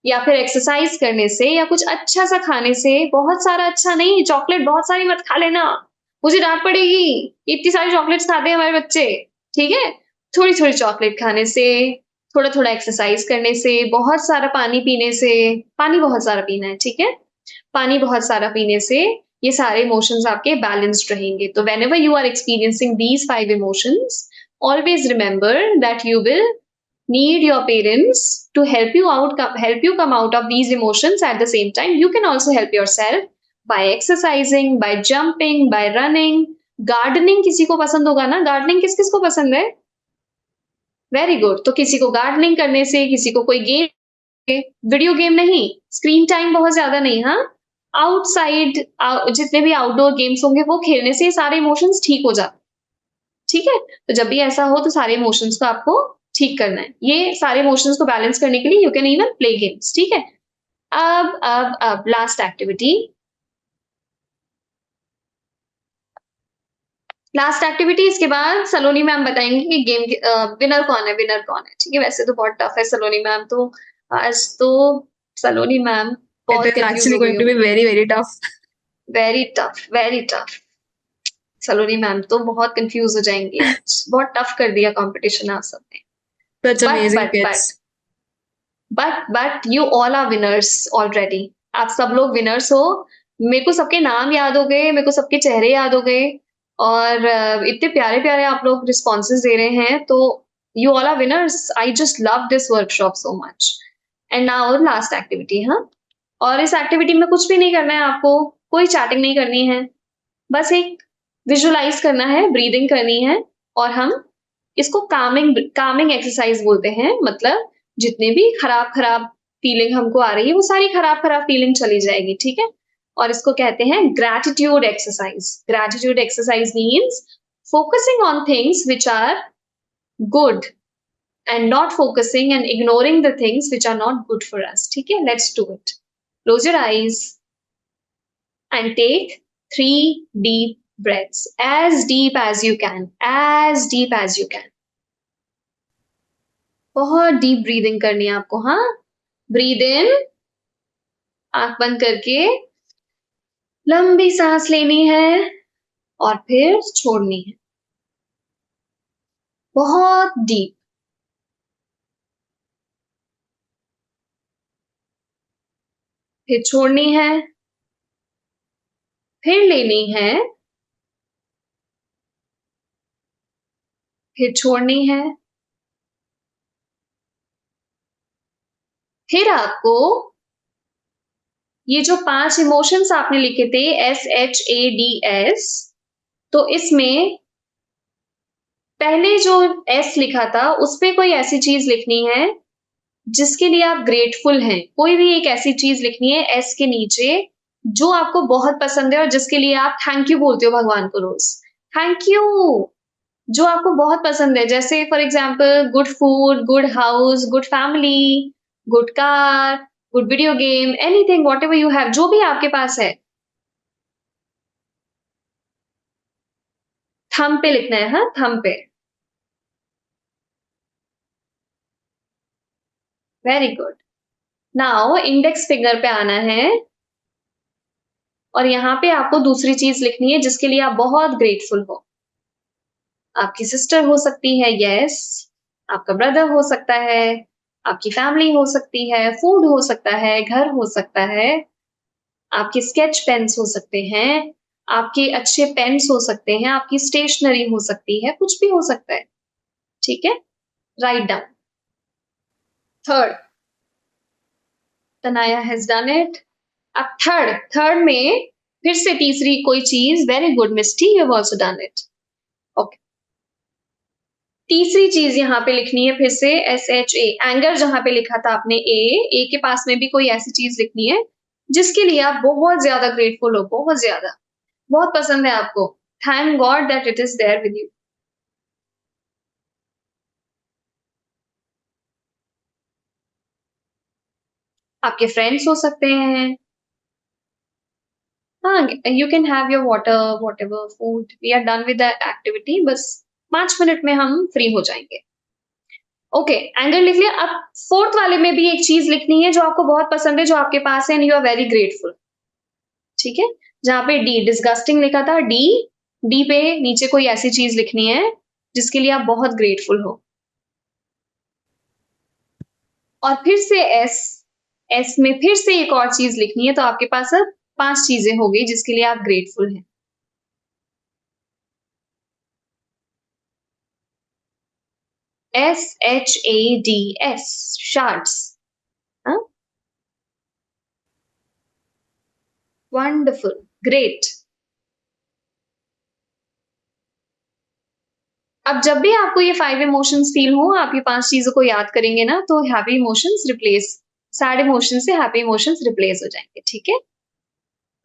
[SPEAKER 2] या फिर एक्सरसाइज करने से, या कुछ अच्छा सा खाने से, बहुत सारा अच्छा नहीं, चॉकलेट बहुत सारी मत खा लेना, मुझे डांट पड़ेगी, इतनी सारी चॉकलेट्स खाते हैं हमारे बच्चे, ठीक है। थोड़ी थोड़ी चॉकलेट खाने से, थोड़ा थोड़ा एक्सरसाइज करने से, बहुत सारा पानी पीने से, पानी बहुत सारा पीना है, ठीक है, पानी बहुत सारा पीने से ये सारे इमोशंस आपके बैलेंस्ड रहेंगे। तो whenever you are experiencing these 5 emotions, always remember that you will need your parents to help you out, help you come out of these emotions. At the same time, you can also help yourself by exercising, by jumping, by running. Gardening किसी को पसंद होगा ना, gardening किस किस को पसंद है, वेरी गुड। तो किसी को गार्डनिंग करने से, किसी को कोई गेम, वीडियो गेम नहीं, स्क्रीन टाइम बहुत ज्यादा नहीं, हाँ, आउटसाइड जितने भी आउटडोर गेम्स होंगे वो खेलने से ये सारे इमोशंस ठीक हो जाते, ठीक है। तो जब भी ऐसा हो तो सारे इमोशंस को आपको ठीक करना है, ये सारे इमोशंस को बैलेंस करने के लिए you can even play games, ठीक है। अब लास्ट एक्टिविटी, लास्ट एक्टिविटी इसके बाद सलोनी मैम बताएंगे कि गेम विनर कौन है, विनर कौन है, ठीक है। वैसे तो बहुत टफ है सलोनी मैम, तो आज तो सलोनी मैम बहुत
[SPEAKER 1] It is
[SPEAKER 2] कंफ्यूज
[SPEAKER 1] actually
[SPEAKER 2] हो गई
[SPEAKER 1] going to be
[SPEAKER 2] होंगी,
[SPEAKER 1] very, very tough.
[SPEAKER 2] Very tough, very tough. Saloni ma'am तो बहुत कंफ्यूज हो जाएंगी आज, बहुत टफ कर दिया कंपटीशन आप सबने।
[SPEAKER 1] Such
[SPEAKER 2] but
[SPEAKER 1] amazing
[SPEAKER 2] but
[SPEAKER 1] kids.
[SPEAKER 2] But but you all are winners already, आप सब लोग विनर्स हो, मेरे को सबके नाम याद हो गए, मेरे को सबके चेहरे याद हो गए, और इतने प्यारे प्यारे आप लोग रिस्पॉन्सेज दे रहे हैं, तो you all are winners. I just love this workshop so much. And now last activity, हाँ, और इस एक्टिविटी में कुछ भी नहीं करना है आपको, कोई चैटिंग नहीं करनी है, बस एक विजुअलाइज करना है, ब्रीदिंग करनी है, और हम इसको कामिंग कामिंग एक्सरसाइज बोलते हैं, मतलब जितने भी खराब खराब फीलिंग हमको आ रही है वो सारी खराब खराब फीलिंग चली जाएगी, ठीक है। और इसको कहते हैं gratitude exercise. Gratitude exercise means focusing on things which are good and not focusing and ignoring the things which are not good for us, ठीक है। Let's do it. Close your eyes and take 3 deep breaths, as deep as you can, as deep as you can. बहुत deep breathing करनी है आपको, हाँ। Breathe in, आंख बंद करके लंबी सांस लेनी है और फिर छोड़नी है, बहुत डीप। फिर छोड़नी है, फिर लेनी है, फिर छोड़नी है। फिर आपको ये जो 5 इमोशंस आपने लिखे थे SHADS, तो इसमें पहले जो S लिखा था उस पे कोई ऐसी चीज लिखनी है जिसके लिए आप ग्रेटफुल हैं। कोई भी एक ऐसी चीज लिखनी है S के नीचे जो आपको बहुत पसंद है और जिसके लिए आप थैंक यू बोलते हो भगवान को रोज, थैंक यू, जो आपको बहुत पसंद है, जैसे for example good food, good house, good family, good car, good video game, anything, what ever you have, जो भी आपके पास है, थंब पे लिखना है, हाँ, थंब पे। Very good. Now index finger पे आना है और यहाँ पे आपको दूसरी चीज लिखनी है जिसके लिए आप बहुत ग्रेटफुल हो। आपकी सिस्टर हो सकती है, यस, आपका ब्रदर हो सकता है, आपकी फैमिली हो सकती है, फूड हो सकता है, घर हो सकता है, आपके स्केच पेन्स हो सकते हैं, आपके अच्छे पेन्स हो सकते हैं, आपकी स्टेशनरी हो सकती है, कुछ भी हो सकता है, ठीक है? Right down. Third, Tanaya has done it. अब थर्ड में फिर से तीसरी कोई चीज, very good Misty, you have also done it. Okay, तीसरी चीज यहाँ पे लिखनी है फिर से SHA, एंगर जहां पे लिखा था आपने ए के पास में भी कोई ऐसी चीज लिखनी है जिसके लिए आप बहुत ज्यादा ग्रेटफुल हो, बहुत ज्यादा, बहुत पसंद है आपको। Thank God that it is there with you. आपके फ्रेंड्स हो सकते हैं, हाँ, you can have your water, whatever food. We are done with the activity, बस 5 मिनट में हम फ्री हो जाएंगे। ओके, एंगर लिख लिया। अब फोर्थ वाले में भी एक चीज लिखनी है जो आपको बहुत पसंद है, जो आपके पास है, and you are very grateful, ठीक है? जहां पे डी डिस्गस्टिंग लिखा था, डी पे नीचे कोई ऐसी चीज लिखनी है जिसके लिए आप बहुत ग्रेटफुल हो। और फिर से एस में फिर से एक और चीज लिखनी है, तो आपके पास अब 5 चीजें हो गई जिसके लिए आप ग्रेटफुल हैं। SHADS, shards. Wonderful, great. अब जब भी आपको ये 5 इमोशंस फील हो, आप ये 5 चीजों को याद करेंगे ना, तो happy emotions replace, sad emotion से हैप्पी इमोशंस रिप्लेस हो जाएंगे, ठीक है?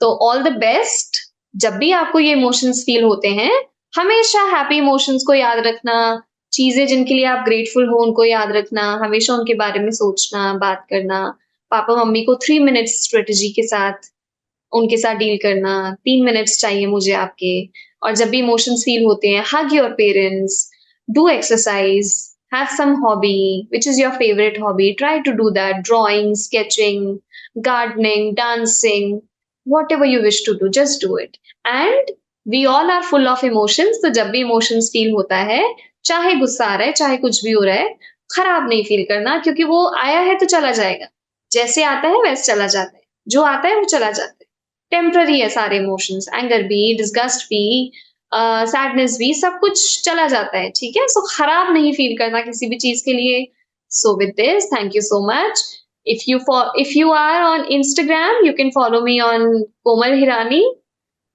[SPEAKER 2] तो ऑल द बेस्ट। जब भी आपको ये इमोशंस फील होते हैं, हमेशा हैप्पी इमोशंस को याद रखना, चीजें जिनके लिए आप ग्रेटफुल हो उनको याद रखना, हमेशा उनके बारे में सोचना, बात करना, पापा मम्मी को 3 मिनट्स स्ट्रेटजी के साथ उनके साथ डील करना, 3 मिनट्स चाहिए मुझे आपके। और जब भी इमोशंस फील होते हैं, hug your parents, do exercise, have some hobby, which is your favourite hobby, try to do that, drawing, sketching, gardening, dancing, whatever you wish to do, just do it. And we all are full of emotions, तो जब भी emotions feel होता है, चाहे गुस्सा आ रहा है, चाहे कुछ भी हो रहा है, खराब नहीं फील करना, क्योंकि वो आया है तो चला जाएगा। जैसे आता है वैसे चला जाता है, जो आता है वो चला जाता है। टेम्पररी है सारे इमोशंस, एंगर भी, डिस्गस्ट भी, सैडनेस भी, सब कुछ चला जाता है, ठीक है? सो खराब नहीं फील करना किसी भी चीज के लिए। So with this, thank you so much. If you are on Instagram, you can follow me on Komal Hirani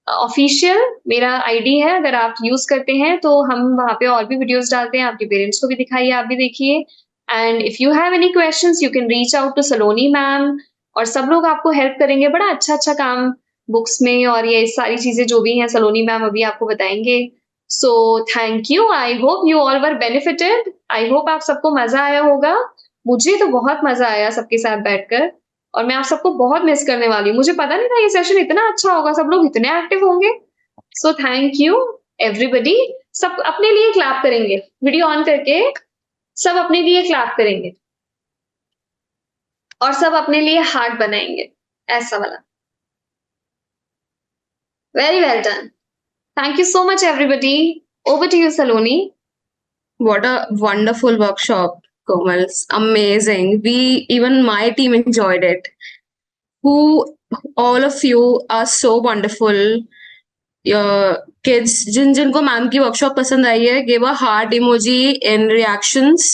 [SPEAKER 2] official, मेरा आईडी है। अगर आप यूज करते हैं तो हम वहां पे और भी वीडियोस डालते हैं, आपके पेरेंट्स को भी दिखाइए, आप भी देखिए। And if you have any questions, you can reach out to Saloni ma'am, और सब लोग आपको हेल्प करेंगे। बड़ा अच्छा अच्छा काम बुक्स में, और ये सारी चीजें जो भी हैं सलोनी मैम अभी आपको बताएंगे। So thank you, I hope you all were benefited, I hope आप सबको मजा आया होगा। मुझे तो बहुत मजा आया सबके साथ बैठकर, और मैं आप सबको बहुत मिस करने वाली हूँ। मुझे पता नहीं था ये सेशन इतना अच्छा होगा, सब लोग इतने एक्टिव होंगे। So thank you everybody. सब अपने लिए क्लैप करेंगे, वीडियो ऑन करके सब अपने लिए क्लैप करेंगे, और सब अपने लिए हार्ट बनाएंगे, ऐसा वाला। Very well done, thank you so much everybody. Over to you Saloni.
[SPEAKER 1] What a wonderful workshop, Komal. Amazing. Even my team enjoyed it. All of you are so wonderful. Your kids, जिनको ma'am की workshop पसंद आई है, give a heart emoji in reactions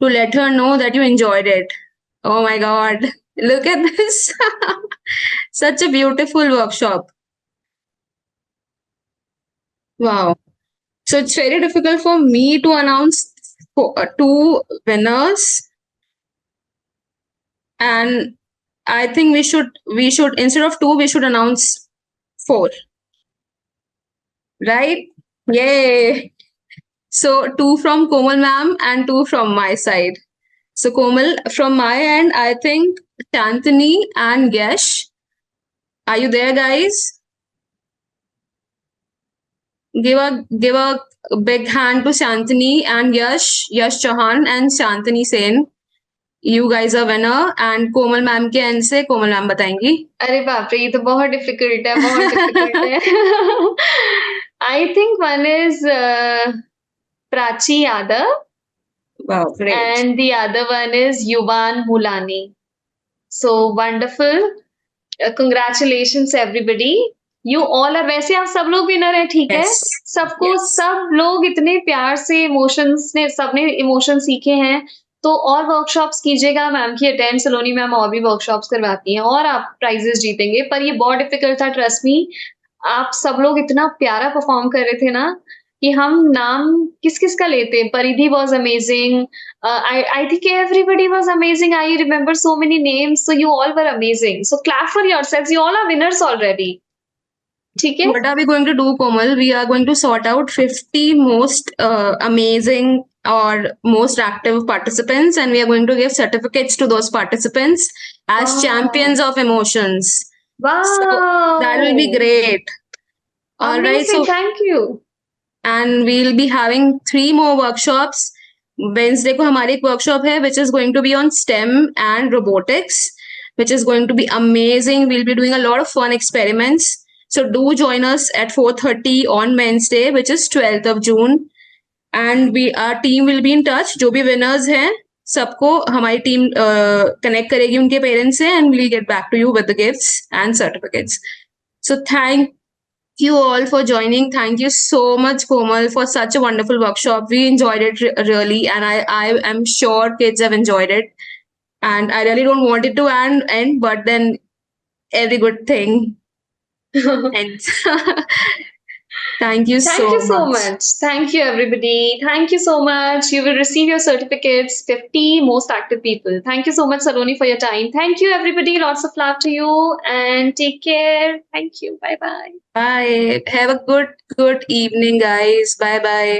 [SPEAKER 1] to let her know that you enjoyed it. Oh my God. Look at this. Such a beautiful workshop. Wow. So it's very difficult for me to announce 2 winners, and I think we should instead of 2 we should announce 4. Right? Yay! So 2 from Komal ma'am and 2 from my side. So Komal, from my end, I think Shantini and Yash. Are you there, guys? Give a big hand to Shantini and Yash Chauhan and Shantini Sen. You guys are winner, and Komal ma'am के and से कोमल ma'am बताएंगी।
[SPEAKER 2] अरे बाप रे, ये तो बहुत difficult है, बहुत डिफिकल्ट है। I think one is Prachi Yadav,
[SPEAKER 1] Wow, great.
[SPEAKER 2] and the other one is Yuvan Mulani. So wonderful. Congratulations, everybody. You all are, वैसे आप सब लोग विनर हैं, ठीक है?
[SPEAKER 1] Yes.
[SPEAKER 2] सबको
[SPEAKER 1] Yes.
[SPEAKER 2] सब लोग इतने प्यार से सबने इमोशन सीखे हैं, तो और वर्कशॉप्स कीजिएगा, मैम की अटेंड, सलोनी मैम और भी वर्कशॉप्स करवाती हैं और आप प्राइजेस जीतेंगे। पर ये बहुत डिफिकल्ट था, ट्रस्ट मी। आप सब लोग इतना प्यारा परफॉर्म कर रहे थे ना कि हम नाम किस-किस का लेते। परिधि was amazing, I think everybody was amazing. I remember so many names, so you all were amazing. So clap for yourselves. You all are winners already. ठीक है?
[SPEAKER 1] What are we going to do, Komal? We are going to sort out 50 most amazing or most active participants, and we are going to give certificates to those participants as
[SPEAKER 2] Wow.
[SPEAKER 1] champions of emotions.
[SPEAKER 2] Wow.
[SPEAKER 1] So that will be great. All right.
[SPEAKER 2] Amazing.
[SPEAKER 1] So,
[SPEAKER 2] Thank you.
[SPEAKER 1] and we'll be having 3 more workshops. Wednesday को हमारी एक workshop है, which is going to be on STEM and robotics, which is going to be amazing. We'll be doing a lot of fun experiments. So do join us at 4:30 on Wednesday, which is 12th of June. And our team will be in touch. जो भी winners हैं, सबको हमारी team connect करेगी उनके parents से, and we'll get back to you with the gifts and certificates. So thank you all for joining. Thank you so much, Komal, for such a wonderful workshop. We enjoyed it really, and I am sure kids have enjoyed it. And I really don't want it to end, but then every good thing ends. Thank you so
[SPEAKER 2] Thank you so
[SPEAKER 1] much.
[SPEAKER 2] much. Thank you, everybody. Thank you so much. You will receive your certificates, 50 most active people. Thank you so much, Saloni, for your time. Thank you, everybody. Lots of love to you and take care. Thank you. Bye bye.
[SPEAKER 1] Bye. Have a good evening, guys. Bye bye.